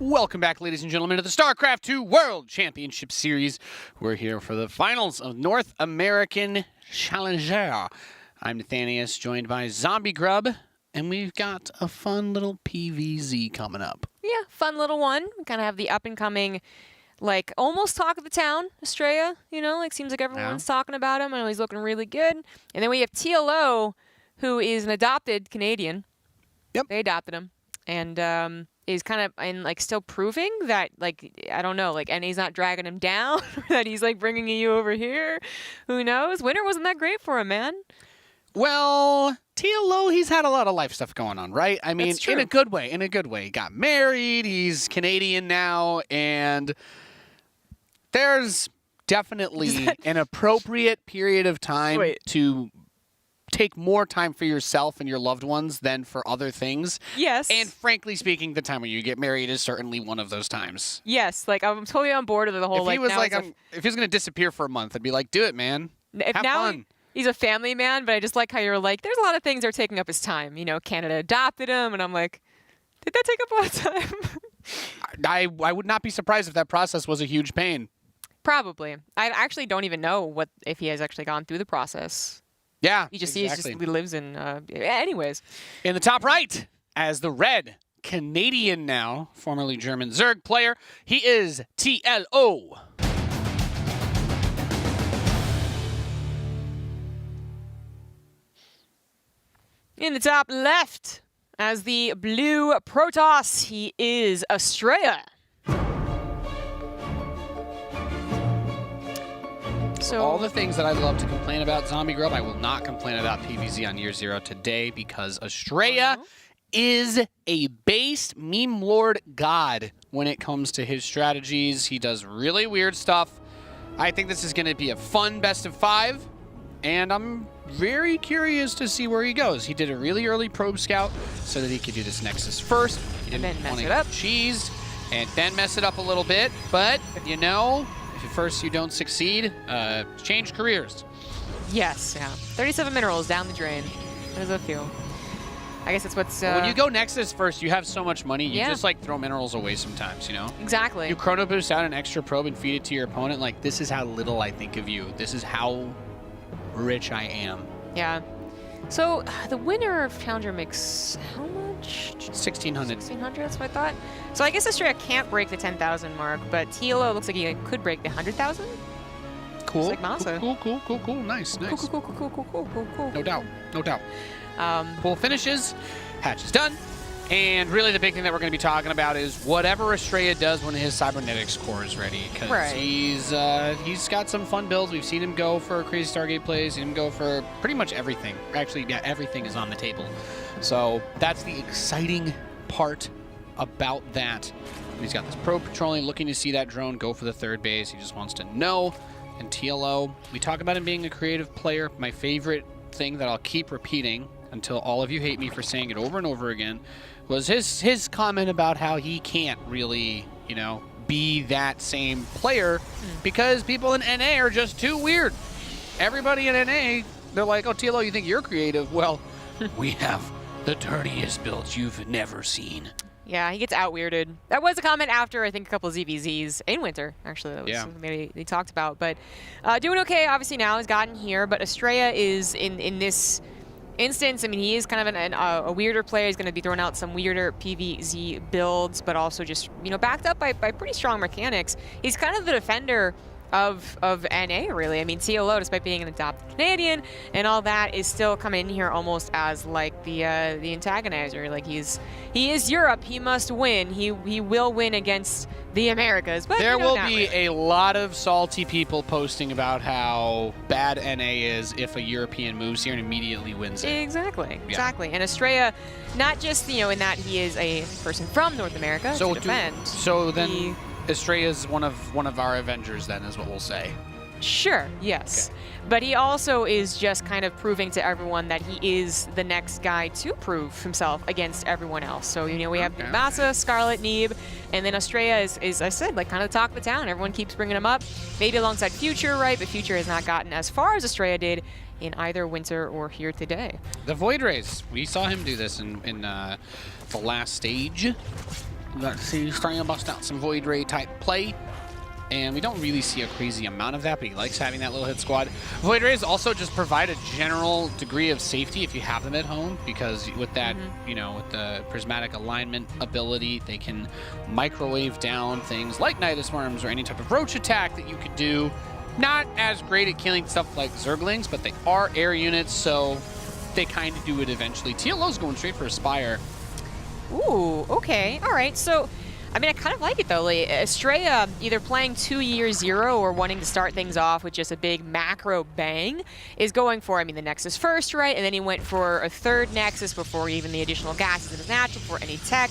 Welcome back, ladies and gentlemen, to the StarCraft 2 World Championship Series. We're here for the finals of North American Challenger. I'm Nathanius, joined by Zombie Grub, and we've got a fun little PvZ coming up. Yeah, fun little one. We kind of have the up-and-coming, like, almost talk of the town, Astrea. You know, like, seems like everyone's talking about him, and he's looking really good. And then we have TLO, who is an adopted Canadian. Yep. They adopted him. And is kind of like still proving that, like, I don't know, like NA's not dragging him down, that he's like bringing you over here. Who knows? Winter wasn't that great for him, man. Well, TLO, he's had a lot of life stuff going on, right? I mean, in a good way, He got married, he's Canadian now, and there's definitely an appropriate period of time to take more time for yourself and your loved ones than for other things. Yes. And frankly speaking, the time when you get married is certainly one of those times. Yes, like I'm totally on board with the whole. If he was if he was gonna disappear for a month, I'd be like, do it, man. Have fun. He's a family man, but I just like how you're like, there's a lot of things that are taking up his time. You know, Canada adopted him, and I'm like, did that take up a lot of time? I would not be surprised if that process was a huge pain. Probably. I actually don't even know if he has actually gone through the process. Yeah, he lives in. Anyways, in the top right, as the red Canadian now, formerly German Zerg player, he is TLO. In the top left, as the blue Protoss, he is Astrea. So, all the things that I love to complain about Zombie Grub, I will not complain about PvZ on year 0 today, because Astrea is a base meme lord god when it comes to his strategies. He does really weird stuff. I think this is going to be a fun best of 5, and I'm very curious to see where he goes. He did a really early probe scout so that he could do this Nexus first. He didn't want to get cheesed and then mess it up a little bit, but you know, if at first you don't succeed, change careers. Yes, yeah. 37 minerals down the drain. How does that feel? I guess that's what's... when you go Nexus first, you have so much money, you just, like, throw minerals away sometimes, you know? Exactly. You chrono boost out an extra probe and feed it to your opponent. Like, this is how little I think of you. This is how rich I am. Yeah. So, the winner of Challenger makes how much? 1,600. 1,600, that's what I thought. So I guess Astrea can't break the 10,000 mark, but TLO looks like he could break the 100,000. Cool. Like Masa. Cool. Nice. Cool. No doubt. Pool finishes. Hatch is done. And really the big thing that we're going to be talking about is whatever Astrea does when his cybernetics core is ready. Because he's got some fun builds. We've seen him go for crazy Stargate plays, seen him go for pretty much everything. Actually, yeah, everything is on the table. So that's the exciting part about that. He's got this probe patrolling, looking to see that drone go for the third base. He just wants to know. And TLO, we talk about him being a creative player. My favorite thing that I'll keep repeating until all of you hate me for saying it over and over again was his comment about how he can't really, you know, be that same player because people in NA are just too weird. Everybody in NA, they're like, oh, TLO, you think you're creative? Well, we have the dirtiest builds you've never seen. Yeah, he gets out-weirded. That was a comment after, I think, a couple of ZVZs in winter, actually. That was something they talked about. But doing okay, obviously, now. He's gotten here. But Astrea is, in this instance, I mean, he is kind of a weirder player. He's going to be throwing out some weirder PvZ builds, but also just, you know, backed up by pretty strong mechanics. He's kind of the defender of NA, really. I mean, TLO, despite being an adopted Canadian and all that, is still coming in here almost as like the antagonizer. Like he is Europe. He must win. He will win against the Americas. But there will be really. a lot of salty people posting about how bad NA is if a European moves here and immediately wins it. Exactly. And Astrea, not just, you know, in that he is a person from North America to defend. So then Astrea is one of our Avengers, then, is what we'll say. Sure, yes. Okay. But he also is just kind of proving to everyone that he is the next guy to prove himself against everyone else. So, you know, we have Masa, Scarlet, Neeb, and then Astrea is, I said, like kind of the talk of the town. Everyone keeps bringing him up, maybe alongside Future, right? But Future has not gotten as far as Astrea did in either winter or here today. The Void Rays, we saw him do this in the last stage. We got to see Astrea bust out some Void Ray type play. And we don't really see a crazy amount of that, but he likes having that little hit squad. Void Rays also just provide a general degree of safety if you have them at home, because with that, you know, with the prismatic alignment ability, they can microwave down things like Nidus Worms or any type of roach attack that you could do. Not as great at killing stuff like Zerglings, but they are air units, so they kind of do it eventually. TLO's going straight for a Spire. Ooh, okay, all right, so... I mean, I kind of like it, though. Like, Astrea either playing 2 year 0 or wanting to start things off with just a big macro bang is going for, I mean, the Nexus first, right? And then he went for a 3rd Nexus before even the additional gases in his natural, before any tech.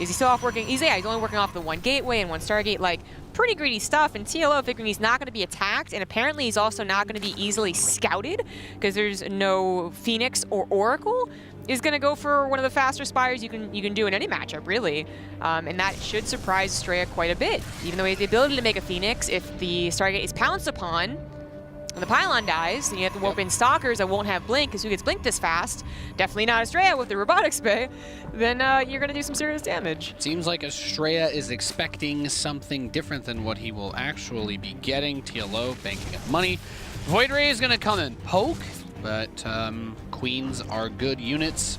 Is he still off working? He's only working off the 1 Gateway and 1 Stargate. Like, pretty greedy stuff. And TLO figuring he's not going to be attacked, and apparently he's also not going to be easily scouted because there's no Phoenix or Oracle. Is going to go for one of the faster Spires you can do in any matchup, really. And that should surprise Astrea quite a bit. Even though he has the ability to make a Phoenix, if the Stargate is pounced upon, and the pylon dies, and you have to warp in Stalkers that won't have Blink, because who gets blinked this fast? Definitely not Astrea with the Robotics Bay. Then you're going to do some serious damage. Seems like Astrea is expecting something different than what he will actually be getting. TLO banking up money. Void Ray is going to come and poke. But Queens are good units,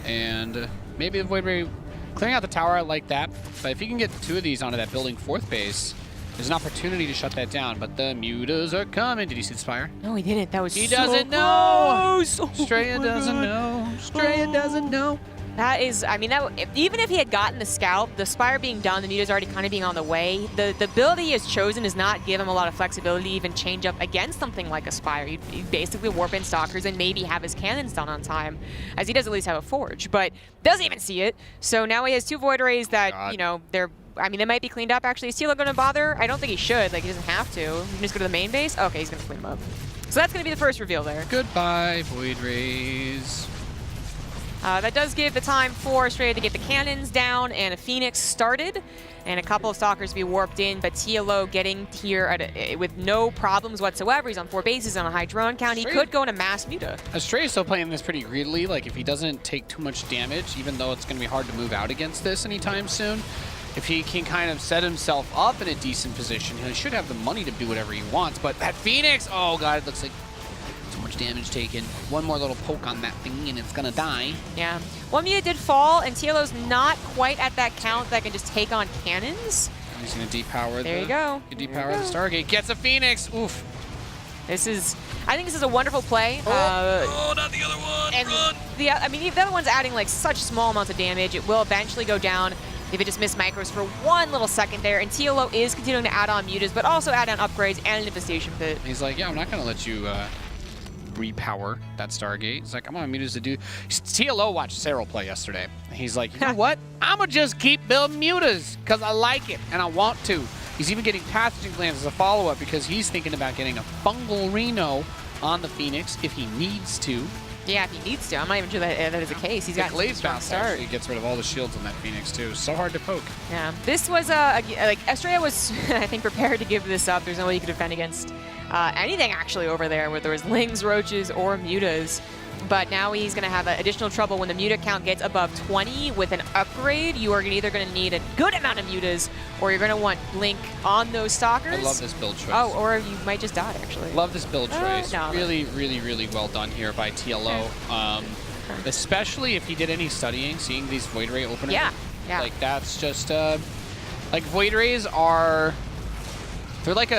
and maybe the Void Ray clearing out the tower, I like that. But if you can get 2 of these onto that building 4th base, there's an opportunity to shut that down. But the mutas are coming. Did you see the Spire? No, he didn't. That was he so doesn't know. Astrea doesn't know. Astrea doesn't know. That is, I mean, even if he had gotten the scout, the Spire being done, the muta's already kind of being on the way. The build he has chosen does not give him a lot of flexibility to even change up against something like a Spire. He'd basically warp in Stalkers and maybe have his cannons done on time, as he does at least have a Forge, but doesn't even see it. So now he has 2 Void Rays that, you know, I mean, they might be cleaned up, actually. Is TLO going to bother? I don't think he should. Like, he doesn't have to. He can just go to the main base? Okay, he's going to clean them up. So that's going to be the first reveal there. Goodbye, Void Rays. That does give the time for Astrea to get the cannons down and a Phoenix started, and a couple of Stalkers to be warped in, but TLO getting here with no problems whatsoever. He's on 4 bases on a high drone count. He could go into mass muta. Astrea is still playing this pretty greedily. Like, if he doesn't take too much damage, even though it's going to be hard to move out against this anytime soon, if he can kind of set himself up in a decent position, he should have the money to do whatever he wants. But that Phoenix, oh god, it looks like too much damage taken. One more little poke on that thing and it's gonna die. Yeah. One muta did fall, and TLO's not quite at that count that can just take on cannons. He's gonna depower there you go. Depower the Stargate. Gets a Phoenix. Oof. This is, I think this is a wonderful play. Oh, not the other one. And run. I mean, the other one's adding like such small amounts of damage. It will eventually go down if it just missed micros for 1 little second there. And TLO is continuing to add on mutas, but also add on upgrades and an infestation pit. He's like, yeah, I'm not gonna let you repower that Stargate. He's like, I'm gonna mutas to do. TLO watched Cyril play yesterday. He's like, you know what? I'm gonna just keep building mutas because I like it and I want to. He's even getting pathogen glands as a follow-up because he's thinking about getting a fungal Reno on the Phoenix if he needs to. Yeah, if he needs to. I'm not even sure that is the case. He's got a strong start. He gets rid of all the shields on that Phoenix too. So hard to poke. Yeah, this was like Astrea was, I think, prepared to give this up. There's no way you could defend against anything actually over there, whether it was Lings, Roaches, or Mutas. But now he's going to have additional trouble when the muta count gets above 20 with an upgrade. You are either going to need a good amount of mutas, or you're going to want Blink on those Stalkers. I love this build choice. Oh, or you might just die, actually. Love this build choice. No, really, really, really well done here by TLO. Especially if he did any studying, seeing these Void Ray openers. Yeah. Like, that's just, like, Void Rays are, they're like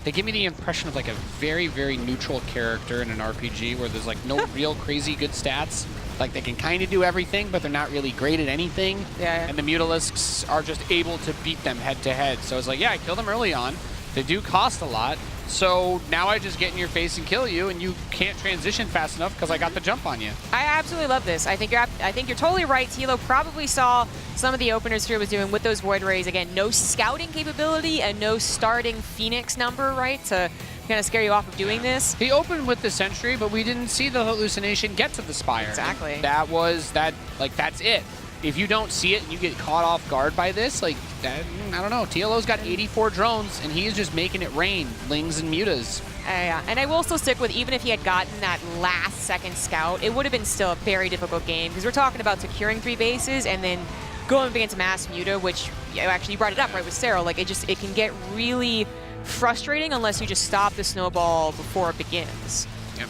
they give me the impression of like a very, very neutral character in an RPG where there's like no real crazy good stats. Like, they can kind of do everything, but they're not really great at anything. Yeah. And the Mutalisks are just able to beat them head to head. So it's like, yeah, I killed them early on. They do cost a lot. So now I just get in your face and kill you, and you can't transition fast enough because I got the jump on you. I absolutely love this. I think you're totally right. TLO probably saw some of the openers Astrea was doing with those Void Rays. Again, no scouting capability and no starting Phoenix number, right, to kind of scare you off of doing this. He opened with the Sentry, but we didn't see the hallucination get to the Spire. Exactly. That was that. Like, that's it. If you don't see it and you get caught off guard by this, like, that, I don't know. TLO's got 84 drones, and he's just making it rain. Lings and mutas. Yeah, and I will still stick with, even if he had gotten that last second scout, it would have been still a very difficult game, because we're talking about securing 3 bases and then going against Mass Muta, which actually you brought it up, right, with Cyril, like it can get really frustrating unless you just stop the snowball before it begins. Yep.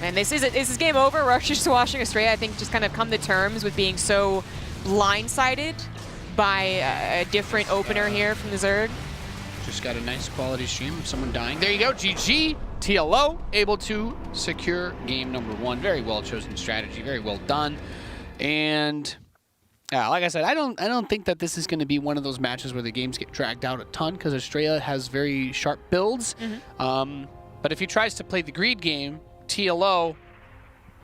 And this is game over. We're actually just watching Astrea, I think, just kind of come to terms with being so blindsided by a different opener here from the Zerg. Just got a nice quality stream of someone dying. There you go, GG. TLO able to secure game number 1. Very well chosen strategy, very well done. And like I said, I don't think that this is going to be one of those matches where the games get dragged out a ton, because Astrea has very sharp builds. But if he tries to play the greed game, TLO,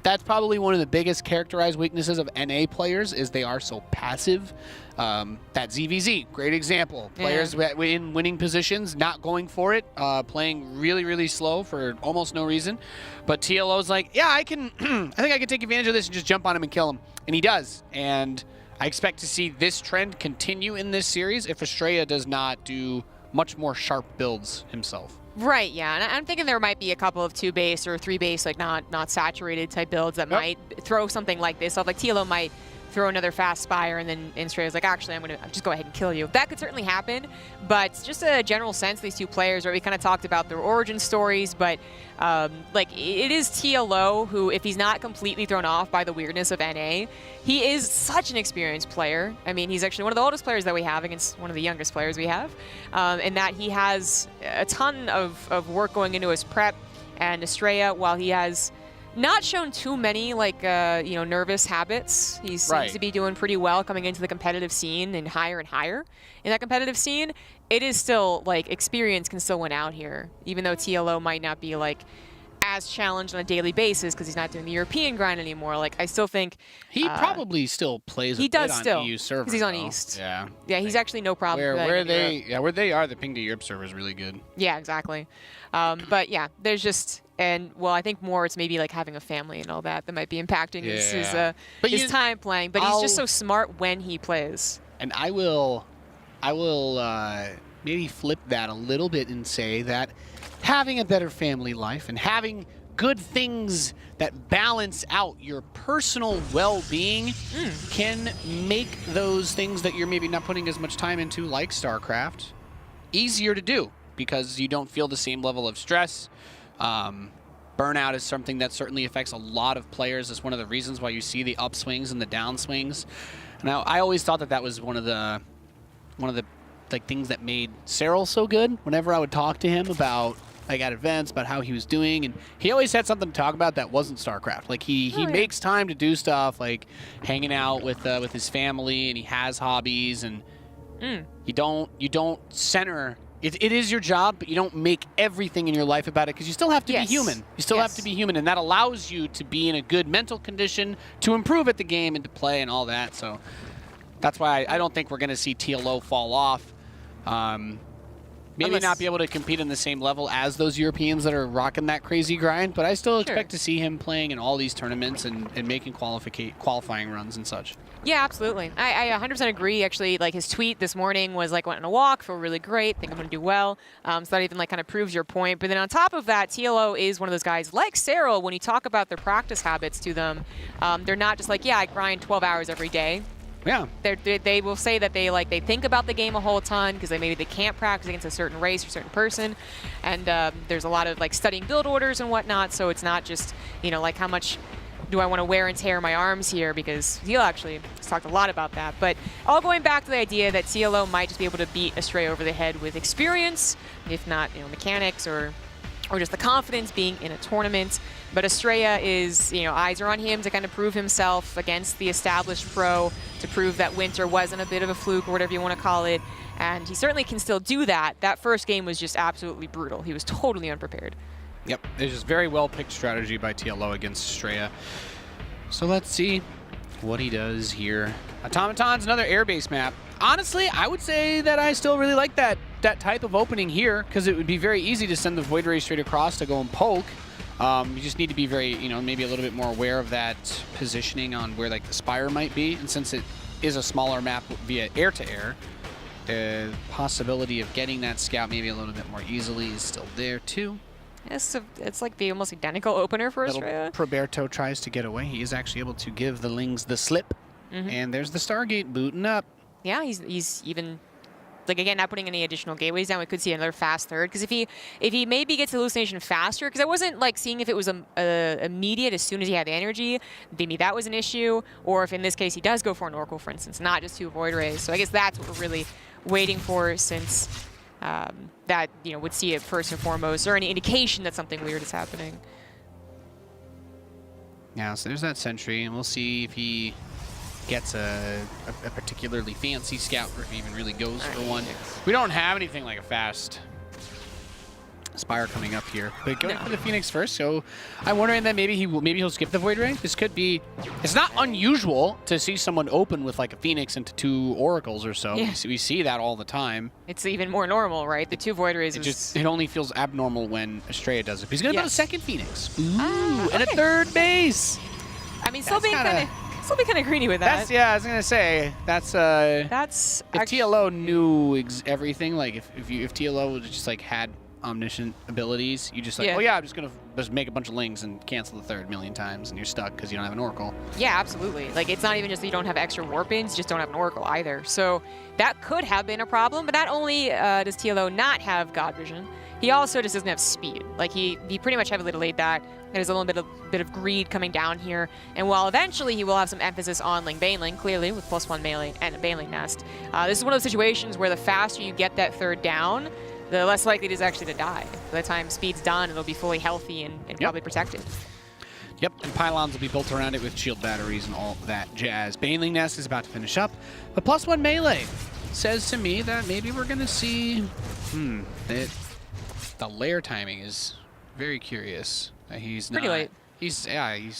that's probably one of the biggest characterized weaknesses of NA players, is they are so passive. That ZVZ, great example. Players in winning positions, not going for it, playing really, really slow for almost no reason. But TLO's like, yeah, I think I can take advantage of this and just jump on him and kill him. And he does. And I expect to see this trend continue in this series if Astrea does not do much more sharp builds himself. Right, yeah, and I'm thinking there might be a couple of 2-base or 3-base, like not saturated type builds that might throw something like this off. Like TLO might throw another fast Spire, and then Astrea's like, actually, I'm going to just go ahead and kill you. That could certainly happen, but just a general sense, these two players, right, we kind of talked about their origin stories, but like, it is TLO who, if he's not completely thrown off by the weirdness of NA, he is such an experienced player. I mean, he's actually one of the oldest players that we have against one of the youngest players we have, and that he has a ton of work going into his prep. And Astrea, while he has not shown too many, like, nervous habits, he seems to be doing pretty well coming into the competitive scene and higher in that competitive scene. It is still, like, experience can still win out here, even though TLO might not be, like, as challenged on a daily basis because he's not doing the European grind anymore. Like, I still think he probably still plays he a does bit still, on EU servers. because he's on East. Yeah. Yeah, he's actually no problem. Where they are, the ping to Europe server is really good. Yeah, exactly. But yeah, there's just, and well, I think more it's maybe like having a family and all that might be impacting his time playing. But he's just so smart when he plays. And I will maybe flip that a little bit and say that having a better family life and having good things that balance out your personal well-being can make those things that you're maybe not putting as much time into, like StarCraft, easier to do because you don't feel the same level of stress. Burnout is something that certainly affects a lot of players. It's one of the reasons why you see the upswings and the downswings. Now, I always thought that was one of the like things that made Cyril so good. Whenever I would talk to him about, like, at events, about how he was doing, and he always had something to talk about that wasn't StarCraft. Like, he makes time to do stuff like hanging out with his family, and he has hobbies, and you don't center. It is your job, but you don't make everything in your life about it because you still have to be human. You still have to be human, and that allows you to be in a good mental condition to improve at the game and to play and all that. So that's why I don't think we're going to see TLO fall off. Maybe not be able to compete in the same level as those Europeans that are rocking that crazy grind, but I still expect to see him playing in all these tournaments and making qualifying runs and such. Yeah, absolutely. I 100% agree. Actually, like, his tweet this morning was like, went on a walk, feel really great, think I'm going to do well. So that even like kind of proves your point. But then on top of that, TLO is one of those guys like Cyril, when you talk about their practice habits to them, they're not just like, yeah, I grind 12 hours every day. Yeah, they will say that they think about the game a whole ton because maybe they can't practice against a certain race or certain person, and there's a lot of like studying build orders and whatnot. So it's not just like how much do I want to wear and tear my arms here, because he'll actually has talked a lot about that. But all going back to the idea that TLO might just be able to beat Astrea over the head with experience, if not mechanics or just the confidence being in a tournament. But Astrea is, eyes are on him to kind of prove himself against the established pro, to prove that Winter wasn't a bit of a fluke or whatever you want to call it. And he certainly can still do that. That first game was just absolutely brutal. He was totally unprepared. Yep, it's just very well-picked strategy by TLO against Astrea. So let's see what he does here. Automaton's another airbase map. Honestly, I would say that I still really like that type of opening here, because it would be very easy to send the Void Ray straight across to go and poke. You just need to be very, maybe a little bit more aware of that positioning on where, like, the Spire might be. And since it is a smaller map via air-to-air, the possibility of getting that scout maybe a little bit more easily is still there, too. It's like the almost identical opener for Astrea. Proberto tries to get away. He is actually able to give the Lings the slip. And there's the Stargate booting up. Yeah, he's even, like, again, not putting any additional gateways down. We could see another fast third. Because if he maybe gets hallucination faster, because I wasn't, like, seeing if it was immediate as soon as he had the energy, maybe that was an issue. Or if in this case he does go for an Oracle, for instance, not just 2 Void Rays. So I guess that's what we're really waiting for, since that, you know, would see it first and foremost, or any indication that something weird is happening. Yeah, so there's that sentry, and we'll see if he gets a particularly fancy scout, or if he even really goes for one. We don't have anything like a fast Spire coming up here, but going for the Phoenix first. So I'm wondering that maybe he'll skip the Void Ray. This could be. It's not unusual to see someone open with like a Phoenix into 2 Oracles or so. Yeah. We see that all the time. It's even more normal, right? The 2 Void Rays. It only feels abnormal when Astrea does it. He's gonna build a second Phoenix. Ooh, and a 3rd base. I mean, still being kind of greedy with that. Yeah, I was gonna say that's if TLO knew everything, like if TLO just like had omniscient abilities, you just like, oh yeah, I'm just gonna make a bunch of lings and cancel the 3rd 1,000,000 times, and you're stuck because you don't have an Oracle. Yeah, absolutely. Like, it's not even just that you don't have extra warpings, you just don't have an Oracle either. So that could have been a problem. But not only does TLO not have God Vision, he also just doesn't have speed. Like, he pretty much heavily delayed that. There's a little bit of greed coming down here, and while eventually he will have some emphasis on Ling Baneling, clearly with +1 melee and a Baneling nest, this is one of those situations where the faster you get that 3rd down, the less likely it is actually to die. By the time speed's done, it'll be fully healthy and probably protected. Yep, and pylons will be built around it with shield batteries and all that jazz. Baneling nest is about to finish up, but +1 melee says to me that maybe we're gonna see the lair timing is very curious. He's pretty late. He's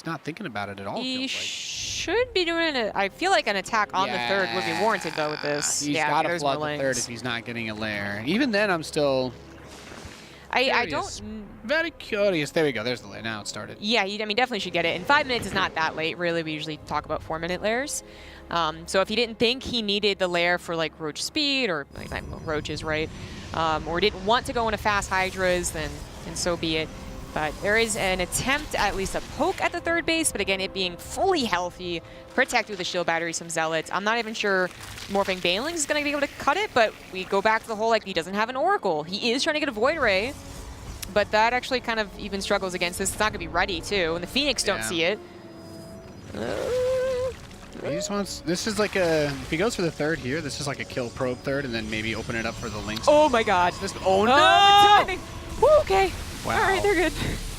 not thinking about it at all. He should be doing it. I feel like an attack on the 3rd would be warranted though with this. He's got to flood the 3rd if he's not getting a lair. Even then, I'm still. I don't. Very curious. There we go. There's the lair. Now it started. Yeah, I mean, definitely should get it. And 5 minutes is not that late, really. We usually talk about 4-minute lairs. So if he didn't think he needed the lair for like roach speed, or like roaches, right? Or didn't want to go into fast hydras, then so be it. But there is an attempt, at least a poke at the 3rd base, but again, it being fully healthy, protected with the shield battery, some zealots. I'm not even sure morphing Baneling is going to be able to cut it, but we go back to the whole, like, he doesn't have an Oracle. He is trying to get a Void Ray, but that actually kind of even struggles against this. It's not going to be ready, too, and the Phoenix don't see it. He just wants, this is like a, if he goes for the 3rd here, this is like a kill probe 3rd, and then maybe open it up for the links. Oh my god. Oh no! Timing. Woo, okay. Wow. All right, they're good.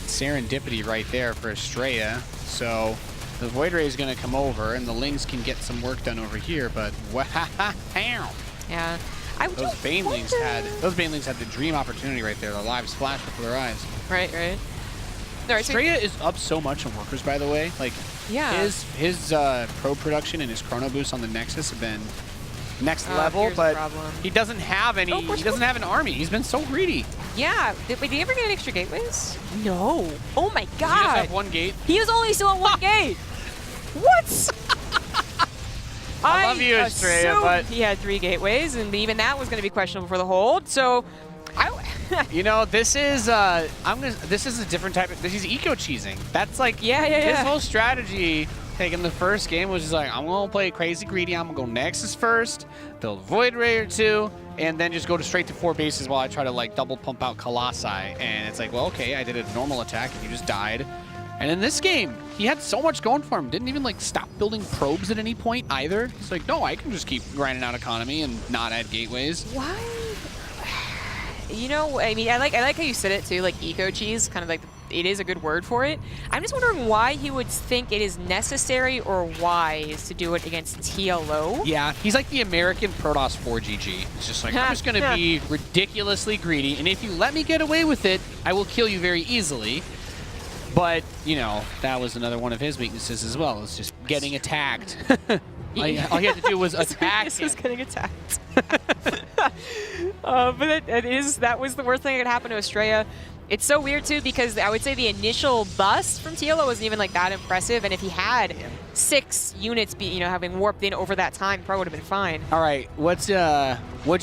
Serendipity right there for Astrea. So the Void Ray is going to come over, and the Lings can get some work done over here, but wow. Yeah. Those Banelings had the dream opportunity right there. Their lives flashed before their eyes. Right. Astrea is up so much on workers, by the way. Like, his probe production and his chrono boost on the Nexus have been next level, but he doesn't have any. He doesn't have an army. He's been so greedy. Yeah. Did he ever get extra gateways? No. Oh my god. He just have 1 gate. He is only still on 1 gate. What? I love you, Astrea, but he had 3 gateways, and even that was going to be questionable for the hold. So, you know, this is this is a different type of. This is eco cheesing. That's like his whole strategy. Taking the first game was just like, I'm gonna play crazy greedy. I'm gonna go Nexus first, build Void Ray or 2, and then just go straight to 4 bases while I try to like double pump out Colossi. And it's like, well, okay, I did a normal attack and you just died. And in this game, he had so much going for him. Didn't even like stop building probes at any point either. He's like, no, I can just keep grinding out economy and not add gateways. Why? You know, I mean, I like how you said it too, like eco cheese, kind of like it is a good word for it. I'm just wondering why he would think it is necessary or wise to do it against TLO. Yeah, he's like the American Protoss 4GG. It's just like, I'm just going to be ridiculously greedy, and if you let me get away with it, I will kill you very easily. But, you know, that was another one of his weaknesses as well. It's just getting attacked. all he had to do was attack. This was getting attacked. But that was the worst thing that could happen to Astrea. It's so weird, too, because I would say the initial bust from TLO wasn't even like that impressive. And if he had 6 units having warped in over that time, probably would have been fine. All right, what'd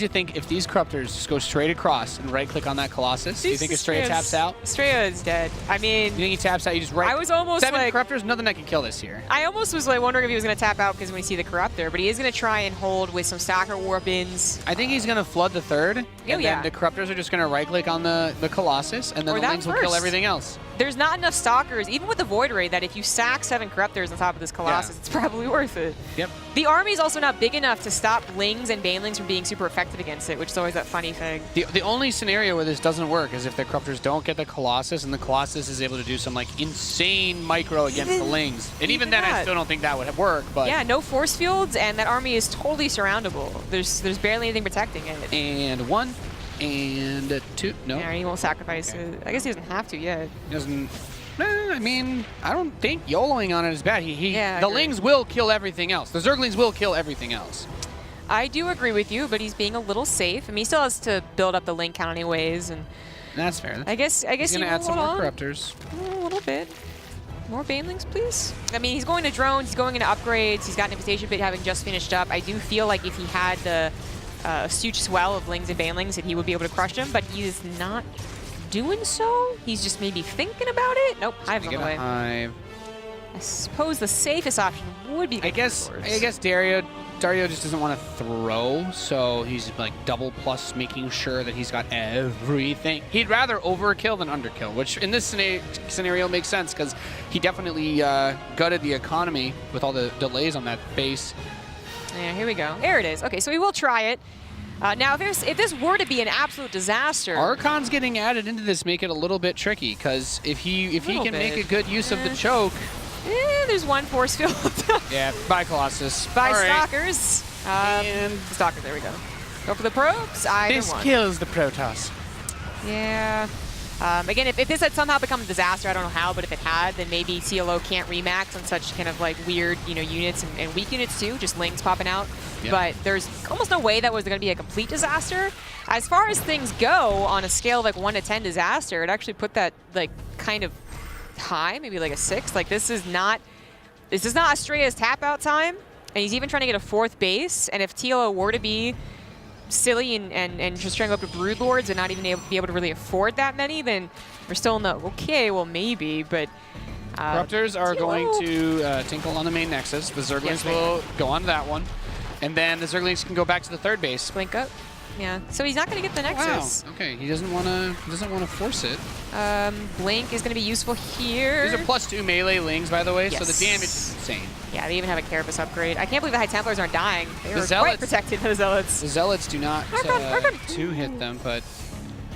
you think if these Corruptors just go straight across and right-click on that Colossus? Do you think Astrea taps out? Astrea is dead. I mean, you think he taps out? You just right. I was almost 7 like Corruptors, nothing that can kill this here. I almost was like wondering if he was going to tap out because when we see the Corruptor, but he is going to try and hold with some Stalker warp-ins. I think he's going to flood the 3rd, and then the Corruptors are just going to right-click on the Colossus, and then the Lings will kill everything else. There's not enough Stalkers, even with the Void Ray, that if you sack 7 Corruptors on top of this Colossus, it's probably worth it. Yep. The army's also not big enough to stop Lings and Banelings from being super effective against it, which is always that funny thing. The only scenario where this doesn't work is if the Corruptors don't get the Colossus, and the Colossus is able to do some like insane micro against the Lings. And even then, I still don't think that would work. But yeah, no force fields, and that army is totally surroundable. There's barely anything protecting it. And 1, and 2. No. Yeah, he won't sacrifice it. I guess he doesn't have to yet. He doesn't. I mean, I don't think YOLOing on it is bad. The Lings will kill everything else. The Zerglings will kill everything else. I do agree with you, but he's being a little safe. I mean, he still has to build up the Link count anyways, and that's fair. I guess he's gonna add some more Corruptors. A little bit. More Banelings, please. I mean, he's going to drones. He's going into upgrades. He's got an invitation bid having just finished up. I do feel like if he had the huge swell of Lings and Banelings, that he would be able to crush them, but he is not doing so. He's just maybe thinking about it. Nope, Hive's on the way. I suppose the safest option would be. I guess Dario just doesn't want to throw, so he's like double plus making sure that he's got everything. He'd rather overkill than underkill, which in this scenario makes sense because he definitely gutted the economy with all the delays on that base. Yeah, here we go. There it is. Okay, so we will try it. Now, if this were to be an absolute disaster, Archon's getting added into this make it a little bit tricky because if he can make a good use of the choke. There's 1 force field. Yeah, bye Colossus. Bye Stalkers. And the Stalkers, there we go. Go for the probes. This kills the Protoss. Yeah. Again, if this had somehow become a disaster, I don't know how, but if it had, then maybe TLO can't remax on such kind of like weird, units and weak units too, just Lings popping out. Yep. But there's almost no way that was going to be a complete disaster. As far as things go, on a scale of like 1 to 10 disaster, it actually put that like kind of high, maybe like a 6. Like this is not Astrea's tap out time, and he's even trying to get a 4th base. And if TLO were to be silly and just trying to go up to Broodlords and not even be able to really afford that many, then we're still in the okay, well maybe, but Corruptors are going to tinkle on the main Nexus. The Zerglings will go on that one, and then the Zerglings can go back to the 3rd base. Blink up. Yeah, so he's not going to get the Nexus. Wow. Okay, he doesn't want to force it. Blink is going to be useful here. These are +2 melee Lings, by the way, so the damage is insane. Yeah, they even have a Carapace upgrade. I can't believe the High Templars aren't dying. They were quite protected by the Zealots. The Zealots do not hit them, but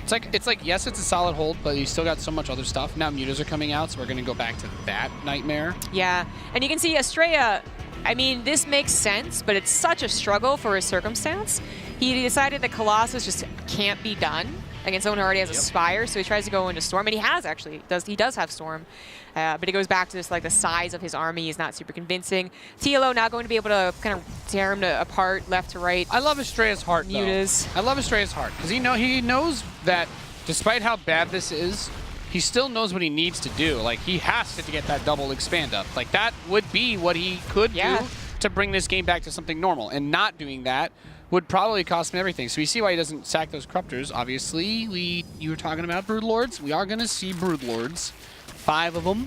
it's like yes, it's a solid hold, but you still got so much other stuff. Now mutas are coming out, so we're going to go back to that nightmare. Yeah, and you can see Astrea. I mean, this makes sense, but it's such a struggle for his circumstance. He decided that Colossus just can't be done against someone who already has a Spire, so he tries to go into Storm, and he has actually. He does have Storm, but it goes back to just like the size of his army is not super convincing. TLO now going to be able to kind of tear him apart left to right. I love Astrea's heart, mutas. I love Astrea's heart because he knows that despite how bad this is, he still knows what he needs to do. Like, he has to get that double expand up. Like, that would be what he could do to bring this game back to something normal. And not doing that would probably cost him everything. So you see why he doesn't sack those Corruptors. Obviously, you were talking about Broodlords. We are going to see Broodlords. 5 of them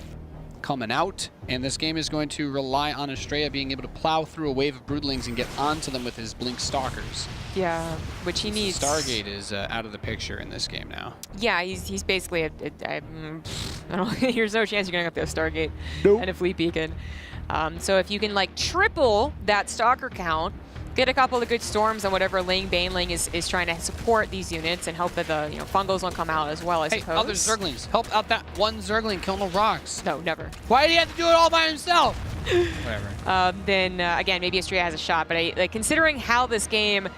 coming out. And this game is going to rely on Astrea being able to plow through a wave of Broodlings and get onto them with his Blink Stalkers. Yeah, which he needs. Stargate is out of the picture in this game now. Yeah, he's basically I don't know. There's no chance you're going to get the Stargate and a Fleet Beacon. So if you can like triple that Stalker count, get a couple of good storms on whatever Baneling is trying to support these units and hope that the fungals won't come out as well, I suppose. Hey, other Zerglings. Help out that one Zergling kill no rocks. No, never. Why did he have to do it all by himself? Whatever. Then, again, maybe Astrea has a shot, but considering how this game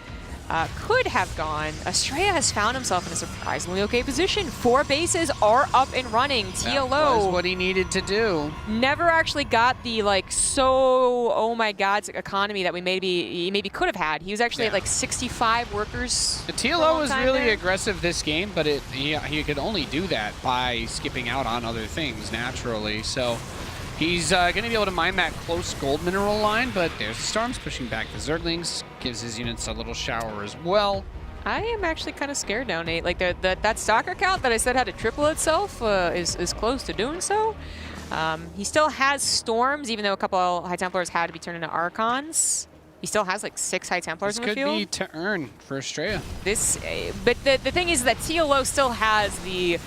could have gone, Astrea has found himself in a surprisingly okay position. 4 bases are up and running. TLO. That was what he needed to do. Never actually got the oh my god economy that he maybe could have had. He was actually at like 65 workers. The TLO was really aggressive this game, but he could only do that by skipping out on other things naturally. So he's going to be able to mine that close gold mineral line, but there's the Storms pushing back the Zerglings, gives his units a little shower as well. I am actually kind of scared now, Nate. Like that stalker count that I said had to triple itself is close to doing so. He still has Storms, even though a couple of High Templars had to be turned into Archons. He still has like 6 High Templars in the field. This could be to earn for Astrea. But the thing is that TLO still has the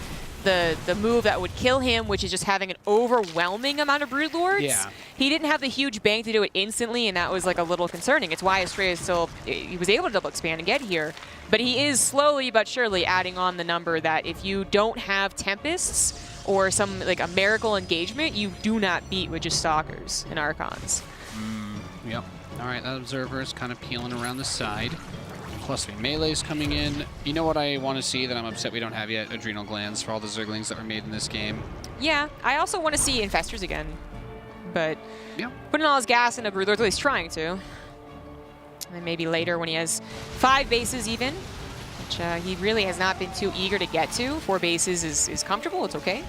move that would kill him, which is just having an overwhelming amount of Broodlords. Yeah. He didn't have the huge bank to do it instantly, and that was like a little concerning. It's why Astrea he was able to double expand and get here. But he is slowly but surely adding on the number that if you don't have Tempests or some like a miracle engagement, you do not beat with just Stalkers and Archons. Yep. All right, that Observer is kind of peeling around the side. Plus 3 melees coming in. You know what I want to see that I'm upset we don't have yet? Adrenal glands for all the Zerglings that were made in this game. Yeah, I also want to see Infestors again. But yeah, putting all his gas into Broodlords, at least trying to. And maybe later when he has 5 bases even, which he really has not been too eager to get to. 4 bases is comfortable, it's okay.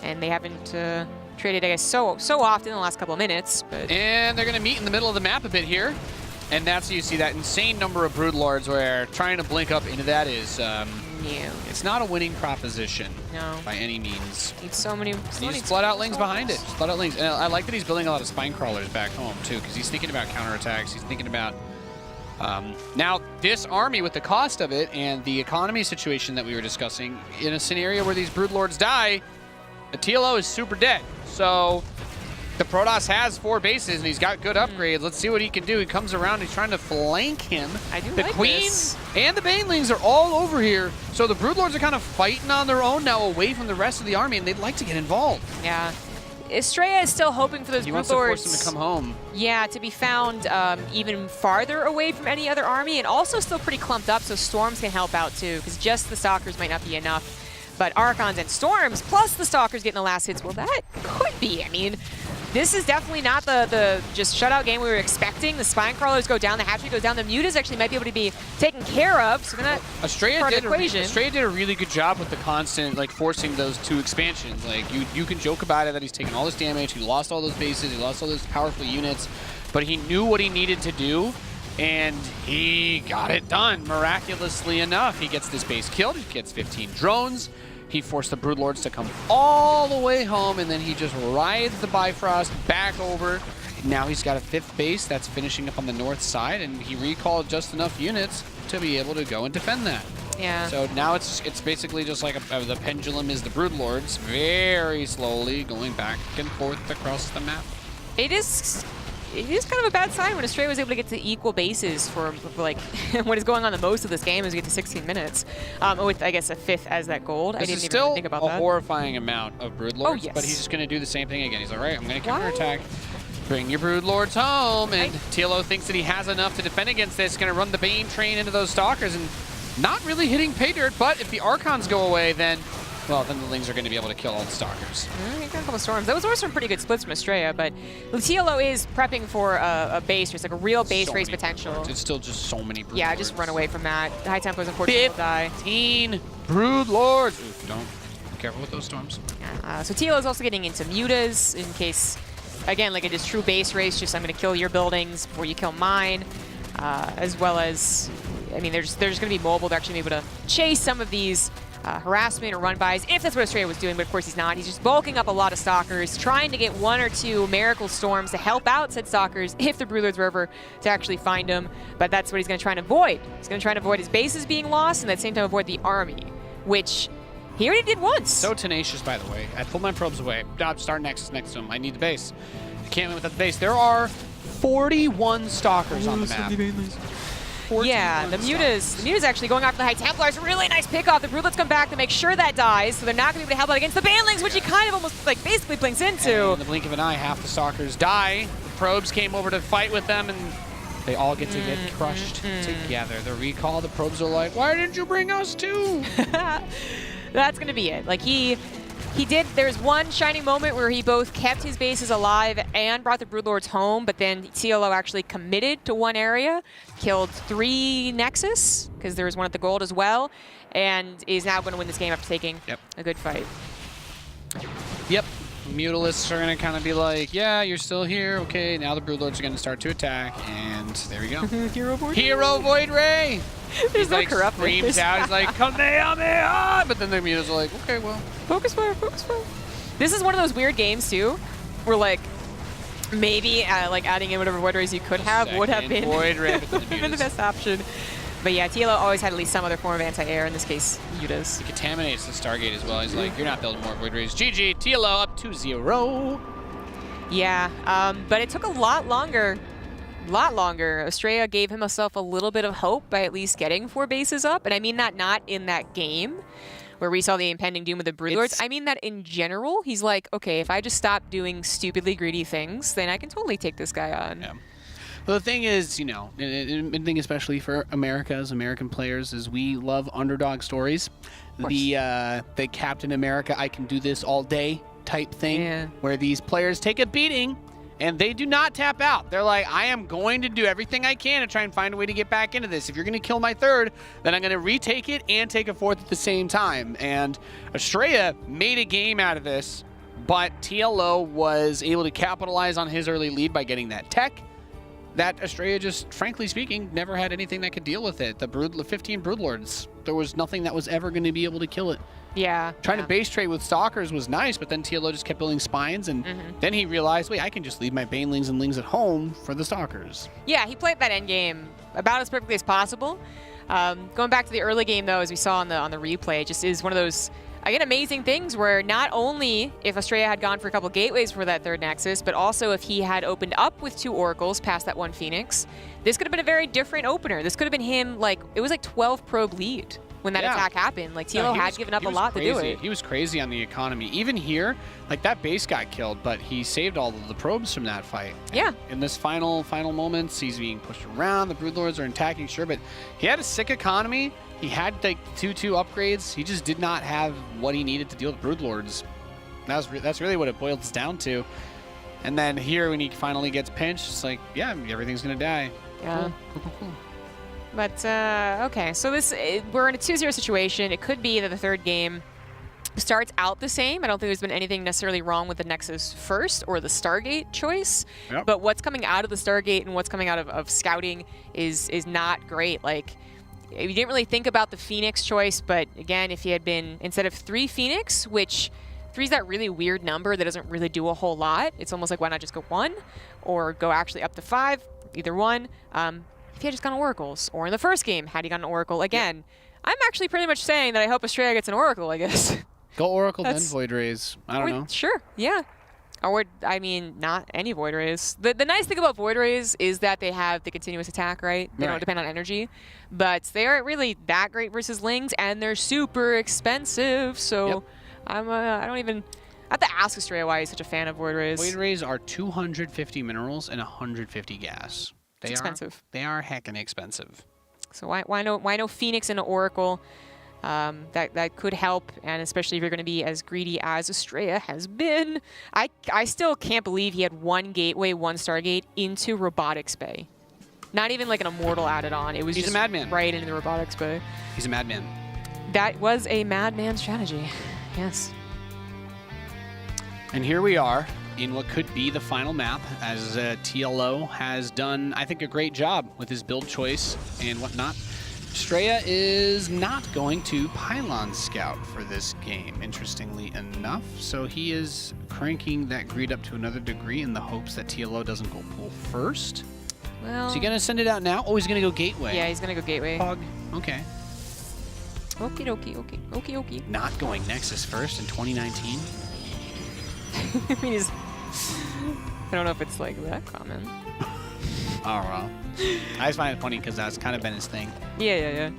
And they haven't traded, I guess, so often in the last couple of minutes. But and they're going to meet in the middle of the map a bit here. And that's you see that insane number of Broodlords where trying to blink up into that is, it's not a winning proposition by any means. Needs so many He's flood out lings behind it. Flood out lings. And I like that he's building a lot of spine crawlers back home too, because he's thinking about counterattacks. He's thinking about now this army with the cost of it and the economy situation that we were discussing in a scenario where these Broodlords die, the TLO is super dead. So the Protoss has 4 bases and he's got good upgrades. Let's see what he can do. He comes around, he's trying to flank him. The Queen and the Banelings are all over here. So the Broodlords are kind of fighting on their own now away from the rest of the army, and they'd like to get involved. Yeah. Astrea is still hoping for those Broodlords. He wants to force them to come home. Yeah, to be found even farther away from any other army, and also still pretty clumped up, so Storms can help out too, because just the Stalkers might not be enough. But Archons and Storms, plus the Stalkers getting the last hits, well, that could be. I mean, this is definitely not the just shutout game we were expecting. The Spine Crawlers go down, the Hatchery goes down, the Mutas actually might be able to be taken care of, so they're not Astrea did a really good job with the constant, like, forcing those 2 expansions. Like, you can joke about it that he's taking all this damage, he lost all those bases, he lost all those powerful units, but he knew what he needed to do, and he got it done, miraculously enough. He gets this base killed, he gets 15 drones, he forced the Broodlords to come all the way home, and then he just rides the Bifrost back over. Now he's got a 5th base that's finishing up on the north side, and he recalled just enough units to be able to go and defend that. Yeah. So now it's basically just like the pendulum is the Broodlords, very slowly going back and forth across the map. It is kind of a bad sign when Astrea was able to get to equal bases for like what is going on the most of this game is we get to 16 minutes with, I guess, a 5th as that gold. I didn't even really think about that. This is still a horrifying amount of Broodlords, oh, yes. But he's just going to do the same thing again. He's like, all right, I'm going to counterattack. Bring your Broodlords home, and TLO thinks that he has enough to defend against this. Going to run the Bane train into those Stalkers and not really hitting pay dirt, but if the Archons go away, then well, then the Lings are going to be able to kill all the Stalkers. Got a couple of Storms. Those were some pretty good splits from Astrea, but TLO is prepping for a base race, like a real base race potential. Broodlords. It's still just so many Broodlords. Yeah, just run away from that. The High Templars, unfortunately, will die. 15 Broodlords. Oof, don't. Be careful with those Storms. Yeah, so TLO is also getting into Mutas in case, again, like a just true base race, just I'm going to kill your buildings before you kill mine, as well as, I mean, they're just going to be mobile. They're actually able to chase some of these harassment or run-bys, if that's what Astrea was doing, but of course he's not. He's just bulking up a lot of Stalkers, trying to get 1 or 2 Miracle Storms to help out said Stalkers if the Broodlords were ever to actually find him, but that's what he's going to try and avoid. He's going to try and avoid his bases being lost, and at the same time avoid the army, which he already did once. So tenacious, by the way. I pulled my probes away. Start Nexus next to him. I need the base. I can't win without the base. There are 41 Stalkers on the map. Yeah, the Mutas actually going after the High Templars. Really nice pick off. The Broodlords come back to make sure that dies, so they're not going to be able to help out against the Banelings, which he kind of almost like basically blinks into. And in the blink of an eye, half the Stalkers die. The probes came over to fight with them, and They all get to get crushed together. The recall, the probes are like, why didn't you bring us too? That's going to be it. Like, he did, there's one shining moment where he both kept his bases alive and brought the Broodlords home, but then TLO actually committed to one area, killed 3 Nexus, because there was one at the gold as well, and is now going to win this game after taking a good fight. Yep. Mutalisks are going to kind of be like, yeah, you're still here. Okay, now the Broodlords are going to start to attack, and there we go. Hero Void Ray! There's no like corrupt screams out, he's like, Kamehameha! But then the Mutalisks are like, okay, well. Focus fire, focus fire. This is one of those weird games, too, where, like, maybe, like, adding in whatever Void Rays you could have would have been, Void Ray, been the best option. But yeah, TLO always had at least some other form of anti-air, in this case, Yutas. He contaminates the Stargate as well. He's like, you're not building more Void Rays. GG, TLO up 2-0. Yeah, but it took a lot longer. Astrea gave himself a little bit of hope by at least getting 4 bases up. And I mean that not in that game where we saw the impending doom of the Broodlords. I mean that in general. He's like, okay, if I just stop doing stupidly greedy things, then I can totally take this guy on. Yeah. Well, the thing is, you know, the thing especially for America as American players is we love underdog stories. The Captain America, I can do this all day type thing, where these players take a beating and they do not tap out. They're like, I am going to do everything I can to try and find a way to get back into this. If you're going to kill my 3rd, then I'm going to retake it and take a 4th at the same time. And Astrea made a game out of this, but TLO was able to capitalize on his early lead by getting that tech. That Astrea just, frankly speaking, never had anything that could deal with it. The 15 Broodlords, there was nothing that was ever going to be able to kill it. Yeah. Trying to base trade with Stalkers was nice, but then TLO just kept building spines, and then he realized, wait, I can just leave my Banelings and Lings at home for the Stalkers. Yeah, he played that endgame about as perfectly as possible. Going back to the early game, though, as we saw on the replay, it just is one of those, again, amazing things where not only if Astrea had gone for a couple gateways for that 3rd Nexus, but also if he had opened up with 2 Oracles past that 1 Phoenix, this could have been a very different opener. This could have been him, like, it was like 12 probe lead when that attack happened. Like, TLO had given up a lot to do it. He was crazy on the economy. Even here, like, that base got killed, but he saved all of the probes from that fight. Yeah. In this final moments, he's being pushed around. The Broodlords are attacking, sure, but he had a sick economy. He had, like, 2-2 upgrades. He just did not have what he needed to deal with Broodlords. That's really what it boils down to. And then here, when he finally gets pinched, it's like, yeah, everything's going to die. Yeah. Cool. But, okay, so we're in a 2-0 situation. It could be that the 3rd game starts out the same. I don't think there's been anything necessarily wrong with the Nexus first or the Stargate choice. Yep. But what's coming out of the Stargate and what's coming out of scouting is not great. Like, you didn't really think about the Phoenix choice, but again, if he had been, instead of 3 Phoenix, which 3 is that really weird number that doesn't really do a whole lot. It's almost like, why not just go 1 or go actually up to 5, either one. If he had just gone Oracles, or in the first game, had he gotten an Oracle, again, I'm actually pretty much saying that I hope Astrea gets an Oracle, I guess. Go Oracle, then Void Rays. I don't know. Sure, yeah. Or, I mean, not any Void Rays. The nice thing about Void Rays is that they have the continuous attack, right? They don't depend on energy. But they aren't really that great versus Lings, and they're super expensive, so I don't even... I have to ask Astrea why he's such a fan of Void Rays. Void Rays are 250 minerals and 150 gas. It's expensive. They are heckin' expensive. So why no Phoenix and an Oracle? That could help, and especially if you're going to be as greedy as Astrea has been. I still can't believe he had 1 gateway, 1 Stargate into Robotics Bay. Not even like an Immortal added on. It was He's just a madman. Right into the Robotics Bay. He's a madman. That was a madman strategy. Yes. And here we are in what could be the final map, as TLO has done, I think, a great job with his build choice and whatnot. Astrea is not going to Pylon Scout for this game, interestingly enough. So he is cranking that greed up to another degree in the hopes that TLO doesn't go pool first. Well, is he going to send it out now? Oh, he's going to go Gateway. Yeah, he's going to go Gateway. Pog. Okay. Okie dokie, okie dokie. Not going Nexus first in 2019. I mean, I don't know if it's like that common. Oh, well. I just find it funny because that's kind of been his thing. Yeah,